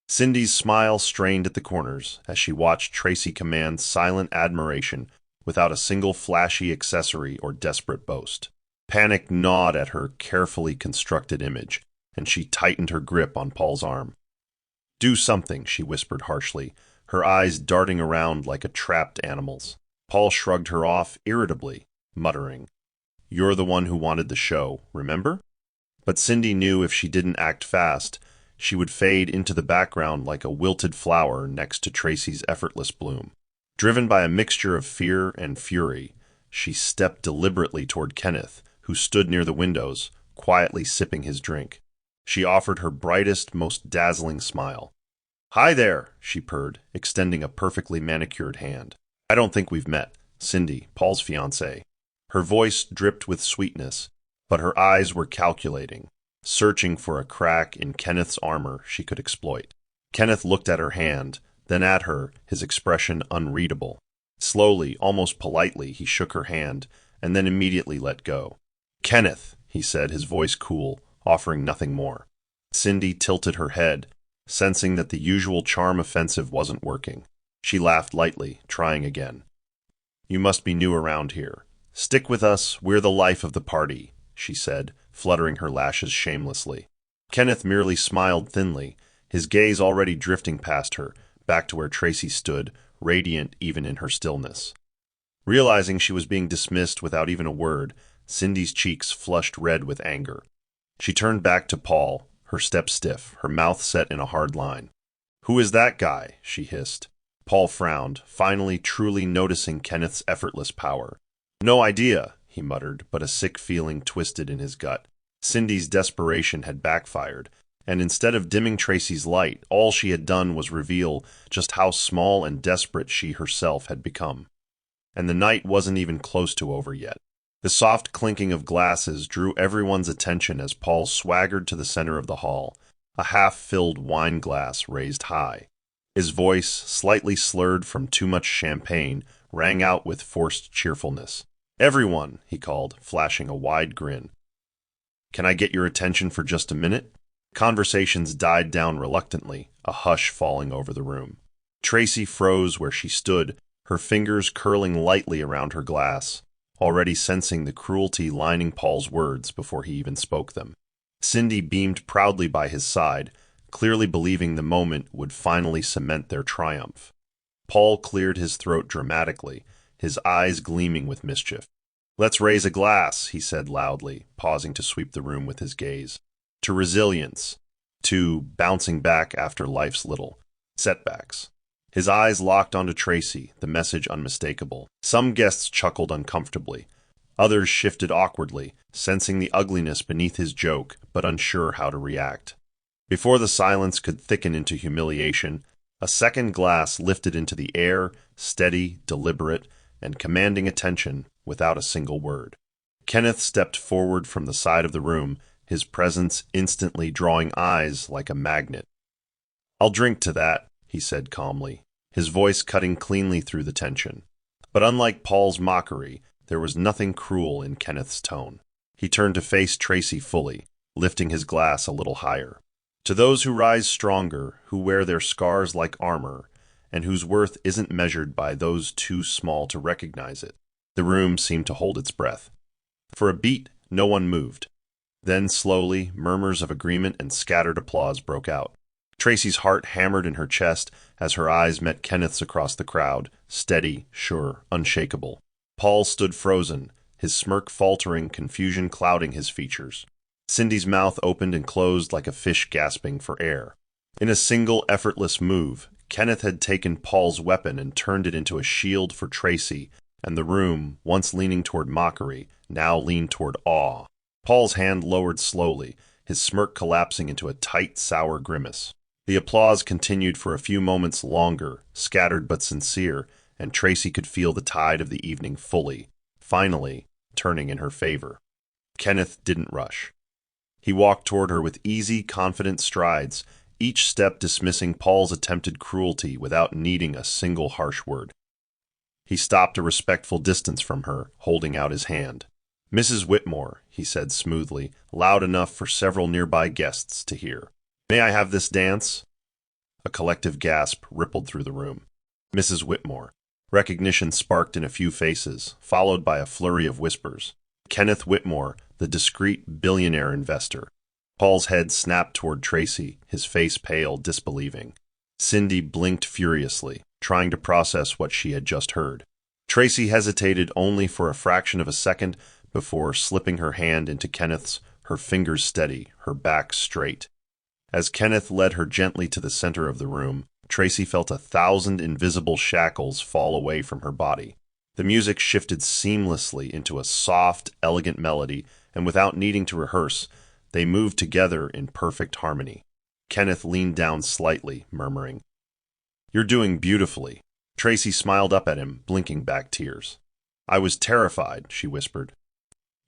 Cindy's smile strained at the corners as she watched Tracy command silent admiration without a single flashy accessory or desperate boast. Panic gnawed at her carefully constructed image, and she tightened her grip on Paul's arm. "Do something," she whispered harshly, her eyes darting around like a trapped animal's. Paul shrugged her off irritably, muttering, "You're the one who wanted the show, remember?" But Cindy knew if she didn't act fast, she would fade into the background like a wilted flower next to Tracy's effortless bloom. Driven by a mixture of fear and fury, she stepped deliberately toward Kenneth, who stood near the windows, quietly sipping his drink. She offered her brightest, most dazzling smile. "Hi there," she purred, extending a perfectly manicured hand. "I don't think we've met. Cindy, Paul's fiancée." Her voice dripped with sweetness, but her eyes were calculating, searching for a crack in Kenneth's armor she could exploit. Kenneth looked at her hand, then at her, his expression unreadable. Slowly, almost politely, he shook her hand, and then immediately let go. "Kenneth," he said, his voice cool, offering nothing more. Cindy tilted her head, sensing that the usual charm offensive wasn't working. She laughed lightly, trying again. "You must be new around here. Stick with us, we're the life of the party," she said, fluttering her lashes shamelessly. Kenneth merely smiled thinly, his gaze already drifting past her, back to where Tracy stood, radiant even in her stillness. Realizing she was being dismissed without even a word, Cindy's cheeks flushed red with anger. She turned back to Paul, her step stiff, her mouth set in a hard line. "Who is that guy?" she hissed. Paul frowned, finally truly noticing Kenneth's effortless power. "No idea," he muttered, but a sick feeling twisted in his gut. Cindy's desperation had backfired, and instead of dimming Tracy's light, all she had done was reveal just how small and desperate she herself had become. And the night wasn't even close to over yet. The soft clinking of glasses drew everyone's attention as Paul swaggered to the center of the hall, a half-filled wine glass raised high. His voice, slightly slurred from too much champagne, rang out with forced cheerfulness. "Everyone," he called, flashing a wide grin. "Can I get your attention for just a minute?" Conversations died down reluctantly, a hush falling over the room. Tracy froze where she stood, her fingers curling lightly around her glass, already sensing the cruelty lining Paul's words before he even spoke them. Cindy beamed proudly by his side, clearly believing the moment would finally cement their triumph. Paul cleared his throat dramatically, his eyes gleaming with mischief. "Let's raise a glass," he said loudly, pausing to sweep the room with his gaze. "To resilience, to bouncing back after life's little setbacks." His eyes locked onto Tracy, the message unmistakable. Some guests chuckled uncomfortably. Others shifted awkwardly, sensing the ugliness beneath his joke, but unsure how to react. Before the silence could thicken into humiliation, a second glass lifted into the air, steady, deliberate, and commanding attention without a single word. Kenneth stepped forward from the side of the room, his presence instantly drawing eyes like a magnet. "I'll drink to that," he said calmly, his voice cutting cleanly through the tension. But unlike Paul's mockery, there was nothing cruel in Kenneth's tone. He turned to face Tracy fully, lifting his glass a little higher. "To those who rise stronger, who wear their scars like armor, and whose worth isn't measured by those too small to recognize it." The room seemed to hold its breath. For a beat, no one moved. Then, slowly, murmurs of agreement and scattered applause broke out. Tracy's heart hammered in her chest as her eyes met Kenneth's across the crowd, steady, sure, unshakable. Paul stood frozen, his smirk faltering, confusion clouding his features. Cindy's mouth opened and closed like a fish gasping for air. In a single effortless move, Kenneth had taken Paul's weapon and turned it into a shield for Tracy, and the room, once leaning toward mockery, now leaned toward awe. Paul's hand lowered slowly, his smirk collapsing into a tight, sour grimace. The applause continued for a few moments longer, scattered but sincere, and Tracy could feel the tide of the evening fully, finally, turning in her favor. Kenneth didn't rush. He walked toward her with easy, confident strides, each step dismissing Paul's attempted cruelty without needing a single harsh word. He stopped a respectful distance from her, holding out his hand. "Mrs. Whitmore," he said smoothly, loud enough for several nearby guests to hear. "May I have this dance?" A collective gasp rippled through the room. Mrs. Whitmore. Recognition sparked in a few faces, followed by a flurry of whispers. Kenneth Whitmore, the discreet billionaire investor. Paul's head snapped toward Tracy, his face pale, disbelieving. Cindy blinked furiously, trying to process what she had just heard. Tracy hesitated only for a fraction of a second before slipping her hand into Kenneth's, her fingers steady, her back straight. As Kenneth led her gently to the center of the room, Tracy felt 1,000 invisible shackles fall away from her body. The music shifted seamlessly into a soft, elegant melody, and without needing to rehearse, they moved together in perfect harmony. Kenneth leaned down slightly, murmuring, "You're doing beautifully." Tracy smiled up at him, blinking back tears. "I was terrified," she whispered.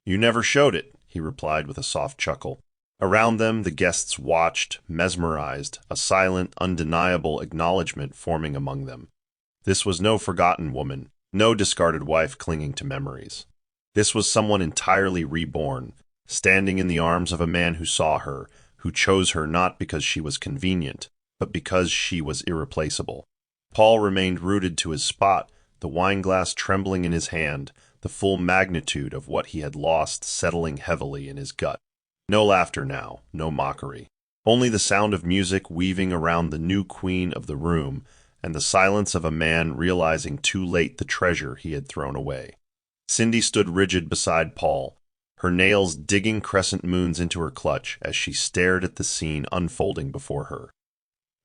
"You never showed it," he replied with a soft chuckle. Around them, the guests watched, mesmerized, a silent, undeniable acknowledgement forming among them. This was no forgotten woman, no discarded wife clinging to memories. This was someone entirely reborn, standing in the arms of a man who saw her, who chose her not because she was convenient, but because she was irreplaceable. Paul remained rooted to his spot, the wineglass trembling in his hand, the full magnitude of what he had lost settling heavily in his gut. No laughter now, no mockery. Only the sound of music weaving around the new queen of the room, and the silence of a man realizing too late the treasure he had thrown away. Cindy stood rigid beside Paul, her nails digging crescent moons into her clutch as she stared at the scene unfolding before her.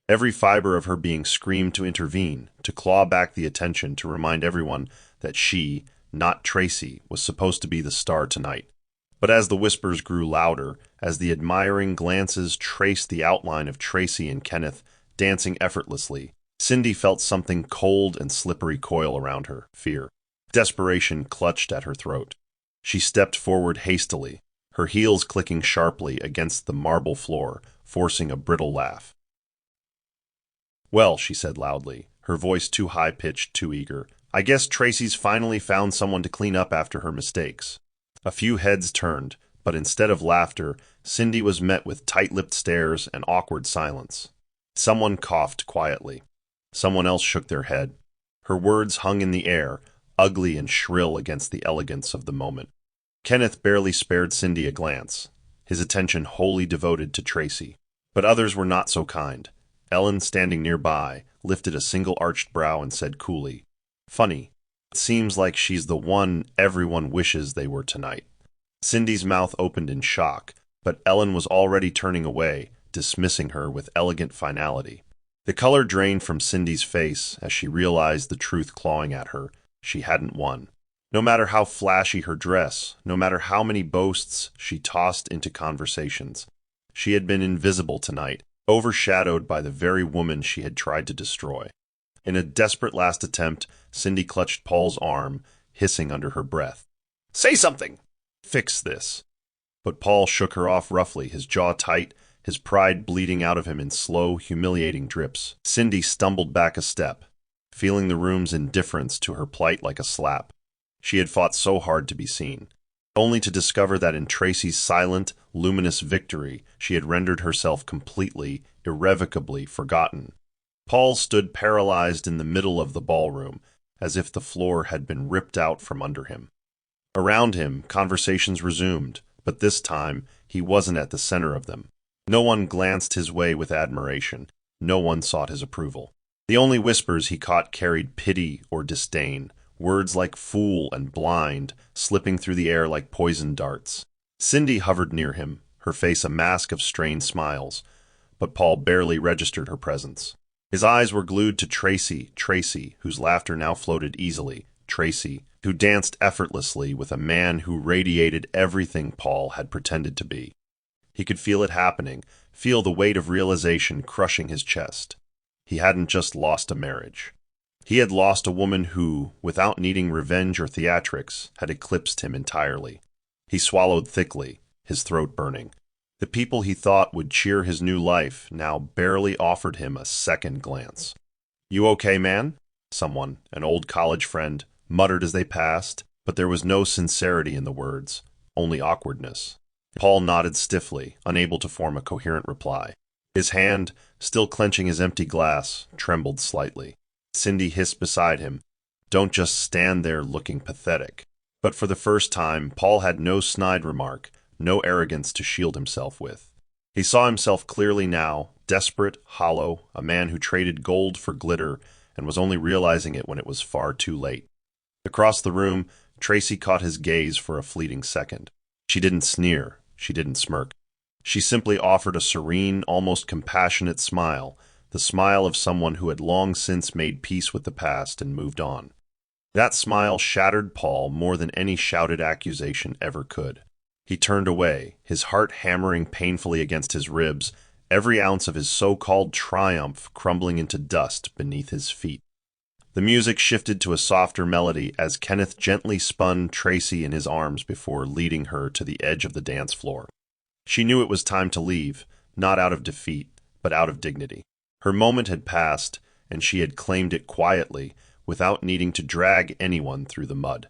Every fiber of her being screamed to intervene, to claw back the attention, to remind everyone that she, not Tracy, was supposed to be the star tonight. But as the whispers grew louder, as the admiring glances traced the outline of Tracy and Kenneth dancing effortlessly, Cindy felt something cold and slippery coil around her, fear. Desperation clutched at her throat. She stepped forward hastily, her heels clicking sharply against the marble floor, forcing a brittle laugh. "Well," she said loudly, her voice too high-pitched, too eager, "I guess Tracy's finally found someone to clean up after her mistakes." A few heads turned, but instead of laughter, Cindy was met with tight-lipped stares and awkward silence. Someone coughed quietly. Someone else shook their head. Her words hung in the air, ugly and shrill against the elegance of the moment. Kenneth barely spared Cindy a glance, his attention wholly devoted to Tracy. But others were not so kind. Ellen, standing nearby, lifted a single arched brow and said coolly, "Funny. It seems like she's the one everyone wishes they were tonight." Cindy's mouth opened in shock, but Ellen was already turning away, dismissing her with elegant finality. The color drained from Cindy's face as she realized the truth clawing at her. She hadn't won. No matter how flashy her dress, no matter how many boasts she tossed into conversations, she had been invisible tonight, overshadowed by the very woman she had tried to destroy. In a desperate last attempt, Cindy clutched Paul's arm, hissing under her breath, "Say something! Fix this!" But Paul shook her off roughly, his jaw tight, his pride bleeding out of him in slow, humiliating drips. Cindy stumbled back a step, feeling the room's indifference to her plight like a slap. She had fought so hard to be seen, only to discover that in Tracy's silent, luminous victory, she had rendered herself completely, irrevocably forgotten. Paul stood paralyzed in the middle of the ballroom, as if the floor had been ripped out from under him. Around him, conversations resumed, but this time he wasn't at the center of them. No one glanced his way with admiration. No one sought his approval. The only whispers he caught carried pity or disdain, words like fool and blind, slipping through the air like poisoned darts. Cindy hovered near him, her face a mask of strained smiles, but Paul barely registered her presence. His eyes were glued to Tracy, whose laughter now floated easily, Tracy, who danced effortlessly with a man who radiated everything Paul had pretended to be. He could feel it happening, feel the weight of realization crushing his chest. He hadn't just lost a marriage. He had lost a woman who, without needing revenge or theatrics, had eclipsed him entirely. He swallowed thickly, his throat burning. The people he thought would cheer his new life now barely offered him a second glance. "You okay, man?" Someone, an old college friend, muttered as they passed, but there was no sincerity in the words, only awkwardness. Paul nodded stiffly, unable to form a coherent reply. His hand, still clenching his empty glass, trembled slightly. Cindy hissed beside him, "Don't just stand there looking pathetic." But for the first time, Paul had no snide remark, no arrogance to shield himself with. He saw himself clearly now, desperate, hollow, a man who traded gold for glitter and was only realizing it when it was far too late. Across the room, Tracy caught his gaze for a fleeting second. She didn't sneer, she didn't smirk. She simply offered a serene, almost compassionate smile, the smile of someone who had long since made peace with the past and moved on. That smile shattered Paul more than any shouted accusation ever could. He turned away, his heart hammering painfully against his ribs, every ounce of his so-called triumph crumbling into dust beneath his feet. The music shifted to a softer melody as Kenneth gently spun Tracy in his arms before leading her to the edge of the dance floor. She knew it was time to leave, not out of defeat, but out of dignity. Her moment had passed, and she had claimed it quietly, without needing to drag anyone through the mud.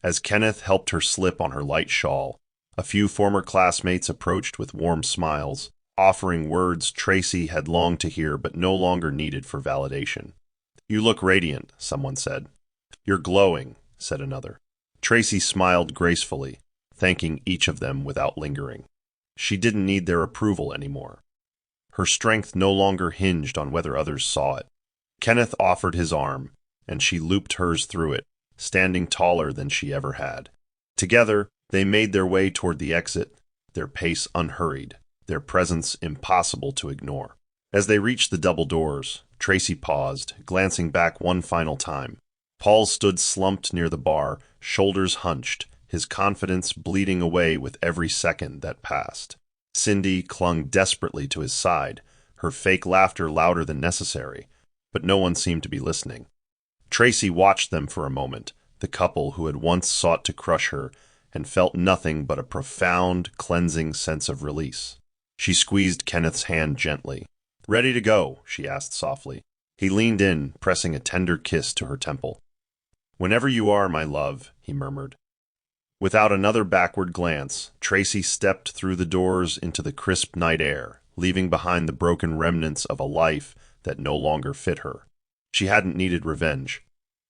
As Kenneth helped her slip on her light shawl, a few former classmates approached with warm smiles, offering words Tracy had longed to hear but no longer needed for validation. "You look radiant," someone said. "You're glowing," said another. Tracy smiled gracefully, thanking each of them without lingering. She didn't need their approval anymore. Her strength no longer hinged on whether others saw it. Kenneth offered his arm, and she looped hers through it, standing taller than she ever had. Together, they made their way toward the exit, their pace unhurried, their presence impossible to ignore. As they reached the double doors, Tracy paused, glancing back one final time. Paul stood slumped near the bar, shoulders hunched, his confidence bleeding away with every second that passed. Cindy clung desperately to his side, her fake laughter louder than necessary, but no one seemed to be listening. Tracy watched them for a moment, the couple who had once sought to crush her, and felt nothing but a profound, cleansing sense of release. She squeezed Kenneth's hand gently. "Ready to go?" she asked softly. He leaned in, pressing a tender kiss to her temple. "Whenever you are, my love," he murmured. Without another backward glance, Tracy stepped through the doors into the crisp night air, leaving behind the broken remnants of a life that no longer fit her. She hadn't needed revenge.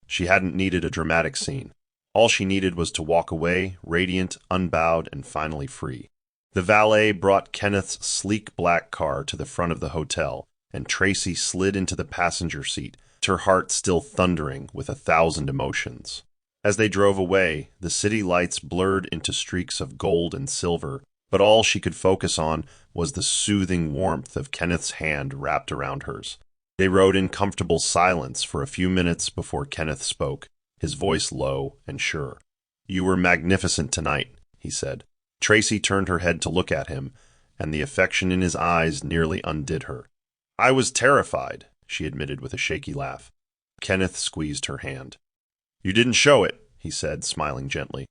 She hadn't needed a dramatic scene. All she needed was to walk away, radiant, unbowed, and finally free. The valet brought Kenneth's sleek black car to the front of the hotel, and Tracy slid into the passenger seat, her heart still thundering with 1,000 emotions. As they drove away, the city lights blurred into streaks of gold and silver, but all she could focus on was the soothing warmth of Kenneth's hand wrapped around hers. They rode in comfortable silence for a few minutes before Kenneth spoke, his voice low and sure. "You were magnificent tonight," he said. Tracy turned her head to look at him, and the affection in his eyes nearly undid her. "I was terrified," she admitted with a shaky laugh. Kenneth squeezed her hand. "You didn't show it," he said, smiling gently.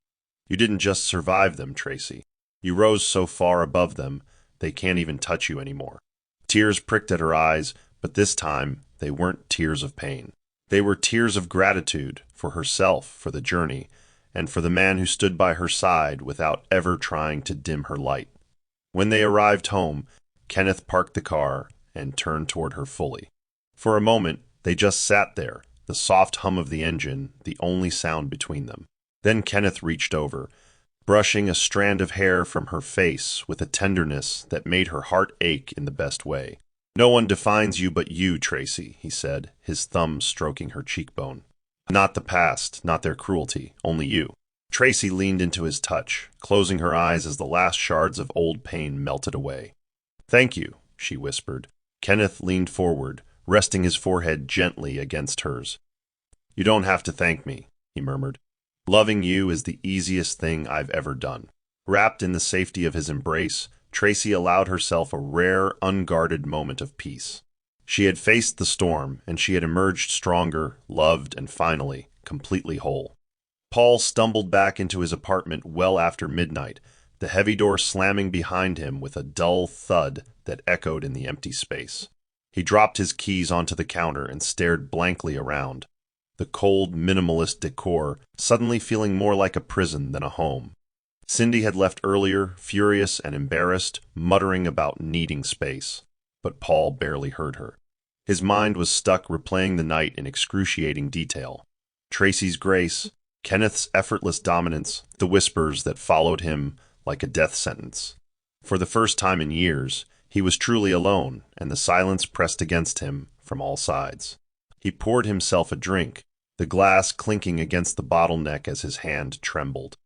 "You didn't just survive them, Tracy. You rose so far above them, they can't even touch you anymore." Tears pricked at her eyes, but this time they weren't tears of pain. They were tears of gratitude for herself, for the journey, and for the man who stood by her side without ever trying to dim her light. When they arrived home, Kenneth parked the car and turned toward her fully. For a moment, they just sat there, the soft hum of the engine the only sound between them. Then Kenneth reached over, brushing a strand of hair from her face with a tenderness that made her heart ache in the best way. "No one defines you but you, Tracy," he said, his thumb stroking her cheekbone. "Not the past, not their cruelty, only you." Tracy leaned into his touch, closing her eyes as the last shards of old pain melted away. "Thank you," she whispered. Kenneth leaned forward, resting his forehead gently against hers. "You don't have to thank me," he murmured. "Loving you is the easiest thing I've ever done." Wrapped in the safety of his embrace, Tracy allowed herself a rare, unguarded moment of peace. She had faced the storm, and she had emerged stronger, loved, and finally, completely whole. Paul stumbled back into his apartment well after midnight, the heavy door slamming behind him with a dull thud that echoed in the empty space. He dropped his keys onto the counter and stared blankly around, the cold, minimalist decor suddenly feeling more like a prison than a home. Cindy had left earlier, furious and embarrassed, muttering about needing space, but Paul barely heard her. His mind was stuck replaying the night in excruciating detail. Tracy's grace, Kenneth's effortless dominance, the whispers that followed him like a death sentence. For the first time in years, he was truly alone, and the silence pressed against him from all sides. He poured himself a drink, the glass clinking against the bottleneck as his hand trembled.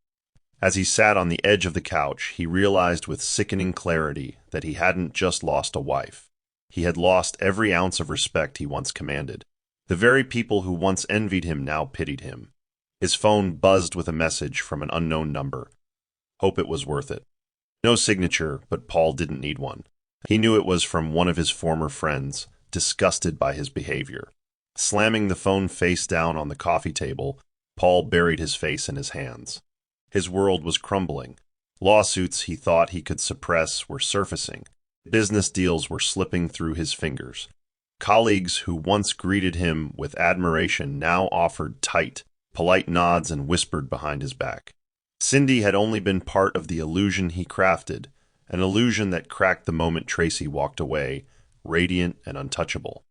As he sat on the edge of the couch, he realized with sickening clarity that he hadn't just lost a wife. He had lost every ounce of respect he once commanded. The very people who once envied him now pitied him. His phone buzzed with a message from an unknown number. Hope it was worth it. No signature, but Paul didn't need one. He knew it was from one of his former friends, disgusted by his behavior. Slamming the phone face down on the coffee table, Paul buried his face in his hands. His world was crumbling. Lawsuits he thought he could suppress were surfacing. Business deals were slipping through his fingers. Colleagues who once greeted him with admiration now offered tight, polite nods and whispered behind his back. Cindy had only been part of the illusion he crafted, an illusion that cracked the moment Tracy walked away, radiant and untouchable.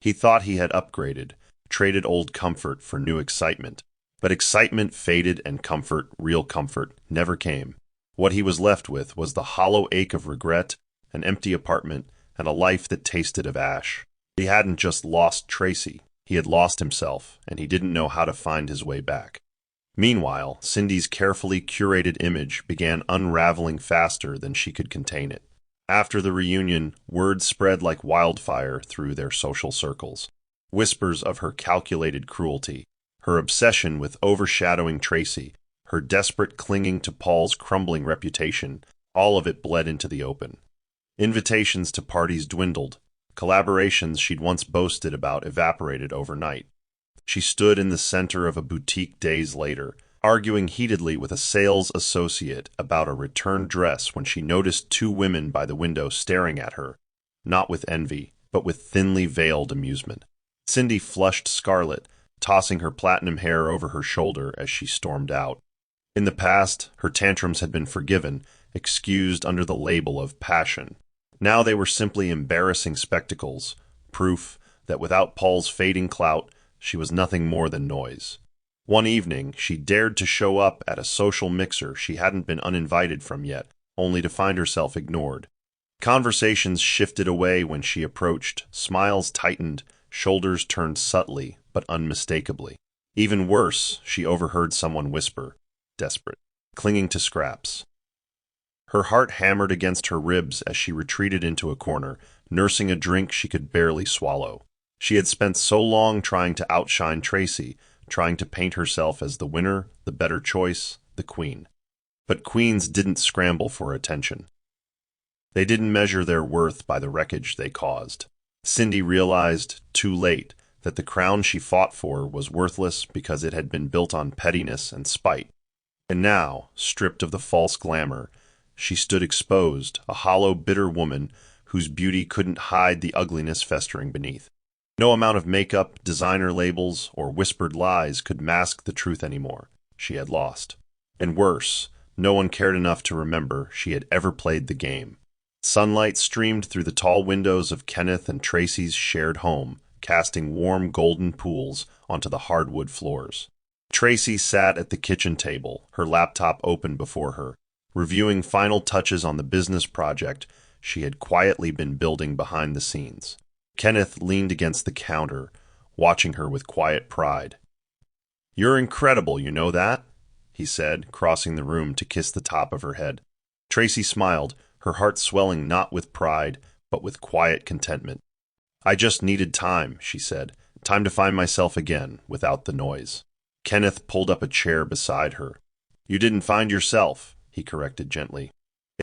He thought he had upgraded, traded old comfort for new excitement. But excitement faded and comfort, real comfort, never came. What he was left with was the hollow ache of regret, an empty apartment, and a life that tasted of ash. He hadn't just lost Tracy, he had lost himself, and he didn't know how to find his way back. Meanwhile, Cindy's carefully curated image began unraveling faster than she could contain it. After the reunion, word spread like wildfire through their social circles. Whispers of her calculated cruelty, her obsession with overshadowing Tracy, her desperate clinging to Paul's crumbling reputation, all of it bled into the open. Invitations to parties dwindled. Collaborations she'd once boasted about evaporated overnight. She stood in the center of a boutique days later, arguing heatedly with a sales associate about a returned dress when she noticed two women by the window staring at her, not with envy, but with thinly veiled amusement. Cindy flushed scarlet, tossing her platinum hair over her shoulder as she stormed out. In the past, her tantrums had been forgiven, excused under the label of passion. Now they were simply embarrassing spectacles, proof that without Paul's fading clout, she was nothing more than noise. One evening, she dared to show up at a social mixer she hadn't been uninvited from yet, only to find herself ignored. Conversations shifted away when she approached, smiles tightened, shoulders turned subtly but unmistakably. Even worse, she overheard someone whisper, desperate, clinging to scraps. Her heart hammered against her ribs as she retreated into a corner, nursing a drink she could barely swallow. She had spent so long trying to outshine Tracy, trying to paint herself as the winner, the better choice, the queen. But queens didn't scramble for attention. They didn't measure their worth by the wreckage they caused. Cindy realized, too late, that the crown she fought for was worthless because it had been built on pettiness and spite. And now, stripped of the false glamour, she stood exposed, a hollow, bitter woman whose beauty couldn't hide the ugliness festering beneath. No amount of makeup, designer labels, or whispered lies could mask the truth anymore. She had lost. And worse, no one cared enough to remember she had ever played the game. Sunlight streamed through the tall windows of Kenneth and Tracy's shared home, casting warm golden pools onto the hardwood floors. Tracy sat at the kitchen table, her laptop open before her, reviewing final touches on the business project she had quietly been building behind the scenes. Kenneth leaned against the counter, watching her with quiet pride. "You're incredible, you know that?" he said, crossing the room to kiss the top of her head. Tracy smiled, her heart swelling not with pride, but with quiet contentment. "I just needed time," she said. "Time to find myself again, without the noise." Kenneth pulled up a chair beside her. "You didn't find yourself," he corrected gently.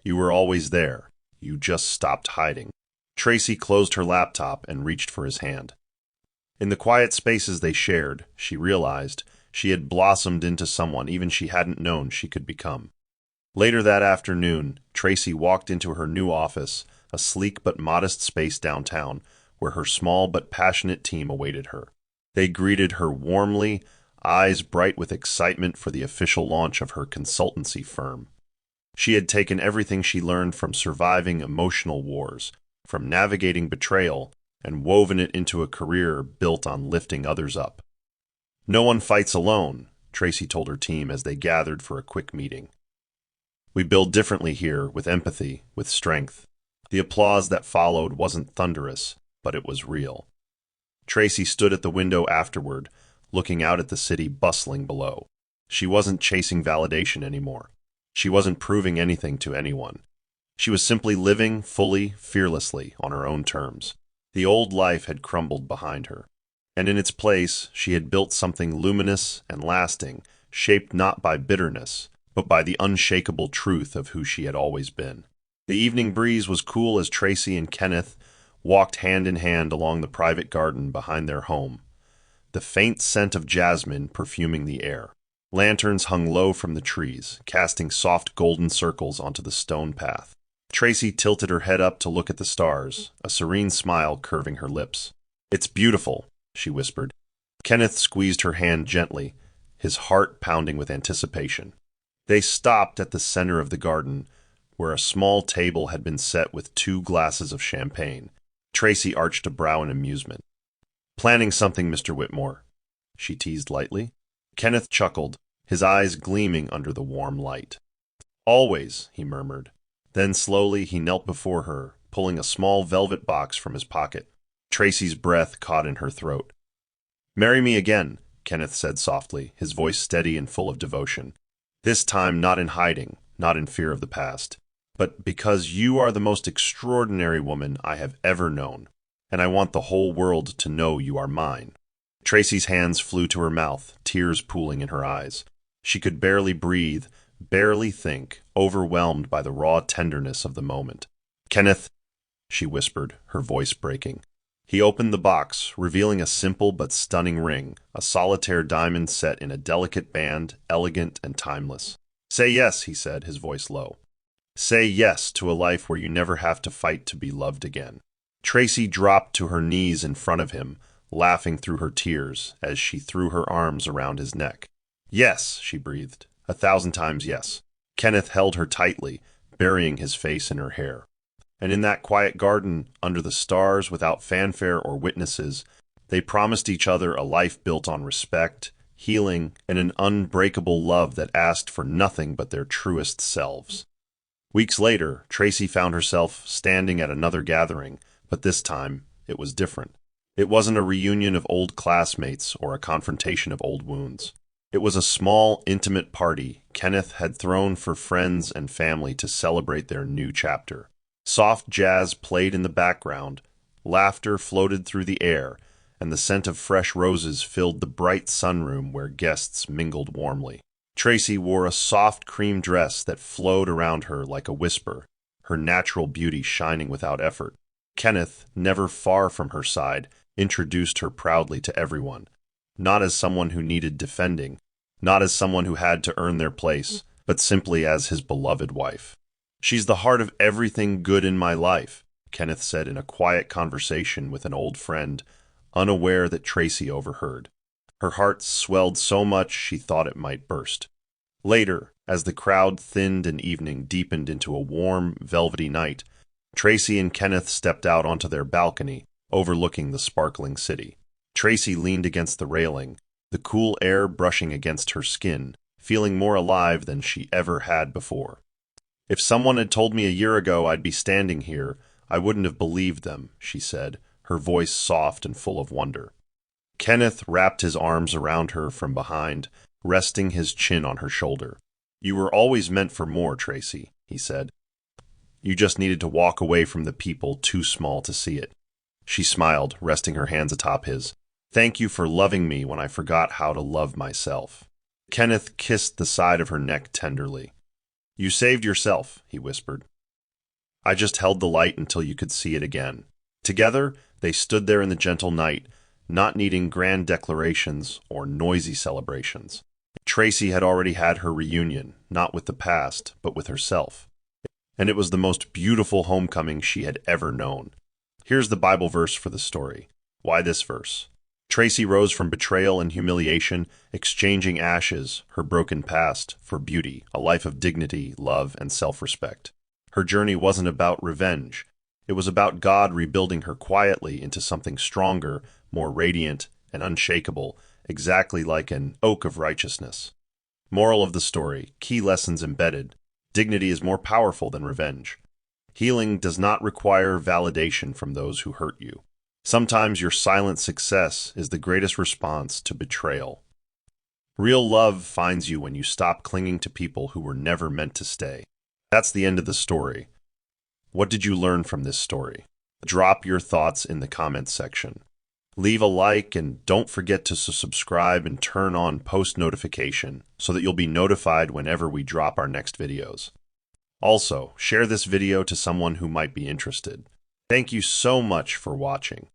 "You were always there. You just stopped hiding." Tracy closed her laptop and reached for his hand. In the quiet spaces they shared, she realized she had blossomed into someone even she hadn't known she could become. Later that afternoon, Tracy walked into her new office, a sleek but modest space downtown, where her small but passionate team awaited her. They greeted her warmly, eyes bright with excitement for the official launch of her consultancy firm. She had taken everything she learned from surviving emotional wars, from navigating betrayal, and woven it into a career built on lifting others up. "No one fights alone," Tracy told her team as they gathered for a quick meeting. "We build differently here, with empathy, with strength." The applause that followed wasn't thunderous, but it was real. Tracy stood at the window afterward, looking out at the city bustling below. She wasn't chasing validation anymore. She wasn't proving anything to anyone. She was simply living fully, fearlessly, on her own terms. The old life had crumbled behind her, and in its place she had built something luminous and lasting, shaped not by bitterness, but by the unshakable truth of who she had always been. The evening breeze was cool as Tracy and Kenneth walked hand in hand along the private garden behind their home, the faint scent of jasmine perfuming the air. Lanterns hung low from the trees, casting soft golden circles onto the stone path. Tracy tilted her head up to look at the stars, a serene smile curving her lips. "It's beautiful," she whispered. Kenneth squeezed her hand gently, his heart pounding with anticipation. They stopped at the center of the garden, where a small table had been set with 2 glasses of champagne. Tracy arched a brow in amusement. "Planning something, Mr. Whitmore?" she teased lightly. Kenneth chuckled, his eyes gleaming under the warm light. "Always," he murmured. Then slowly he knelt before her, pulling a small velvet box from his pocket. Tracy's breath caught in her throat. "Marry me again," Kenneth said softly, his voice steady and full of devotion. "This time not in hiding, not in fear of the past, but because you are the most extraordinary woman I have ever known, and I want the whole world to know you are mine." Tracy's hands flew to her mouth, tears pooling in her eyes. She could barely breathe, barely think, overwhelmed by the raw tenderness of the moment. "Kenneth," she whispered, her voice breaking. He opened the box, revealing a simple but stunning ring, a solitaire diamond set in a delicate band, elegant and timeless. "Say yes," he said, his voice low. "Say yes to a life where you never have to fight to be loved again." Tracy dropped to her knees in front of him, laughing through her tears as she threw her arms around his neck. "Yes," she breathed, 1,000 times yes. Kenneth held her tightly, burying his face in her hair. And in that quiet garden, under the stars without fanfare or witnesses, they promised each other a life built on respect, healing, and an unbreakable love that asked for nothing but their truest selves. Weeks later, Tracy found herself standing at another gathering, but this time it was different. It wasn't a reunion of old classmates or a confrontation of old wounds. It was a small, intimate party Kenneth had thrown for friends and family to celebrate their new chapter. Soft jazz played in the background, laughter floated through the air, and the scent of fresh roses filled the bright sunroom where guests mingled warmly. Tracy wore a soft cream dress that flowed around her like a whisper, her natural beauty shining without effort. Kenneth, never far from her side, introduced her proudly to everyone, not as someone who needed defending, not as someone who had to earn their place, but simply as his beloved wife. "She's the heart of everything good in my life," Kenneth said in a quiet conversation with an old friend, unaware that Tracy overheard. Her heart swelled so much she thought it might burst. Later, as the crowd thinned and evening deepened into a warm, velvety night, Tracy and Kenneth stepped out onto their balcony, overlooking the sparkling city. Tracy leaned against the railing, the cool air brushing against her skin, feeling more alive than she ever had before. "If someone had told me a year ago I'd be standing here, I wouldn't have believed them," she said, her voice soft and full of wonder. Kenneth wrapped his arms around her from behind, resting his chin on her shoulder. "You were always meant for more, Tracy," he said. "You just needed to walk away from the people too small to see it." She smiled, resting her hands atop his. "Thank you for loving me when I forgot how to love myself." Kenneth kissed the side of her neck tenderly. "You saved yourself," he whispered. "I just held the light until you could see it again." Together, they stood there in the gentle night, not needing grand declarations or noisy celebrations. Tracy had already had her reunion, not with the past, but with herself. And it was the most beautiful homecoming she had ever known. Here's the Bible verse for the story. Why this verse? Tracy rose from betrayal and humiliation, exchanging ashes, her broken past, for beauty, a life of dignity, love, and self-respect. Her journey wasn't about revenge. It was about God rebuilding her quietly into something stronger, more radiant, and unshakable, exactly like an oak of righteousness. Moral of the story, key lessons embedded. Dignity is more powerful than revenge. Healing does not require validation from those who hurt you. Sometimes your silent success is the greatest response to betrayal. Real love finds you when you stop clinging to people who were never meant to stay. That's the end of the story. What did you learn from this story? Drop your thoughts in the comments section. Leave a like and don't forget to subscribe and turn on post notification so that you'll be notified whenever we drop our next videos. Also, share this video to someone who might be interested. Thank you so much for watching.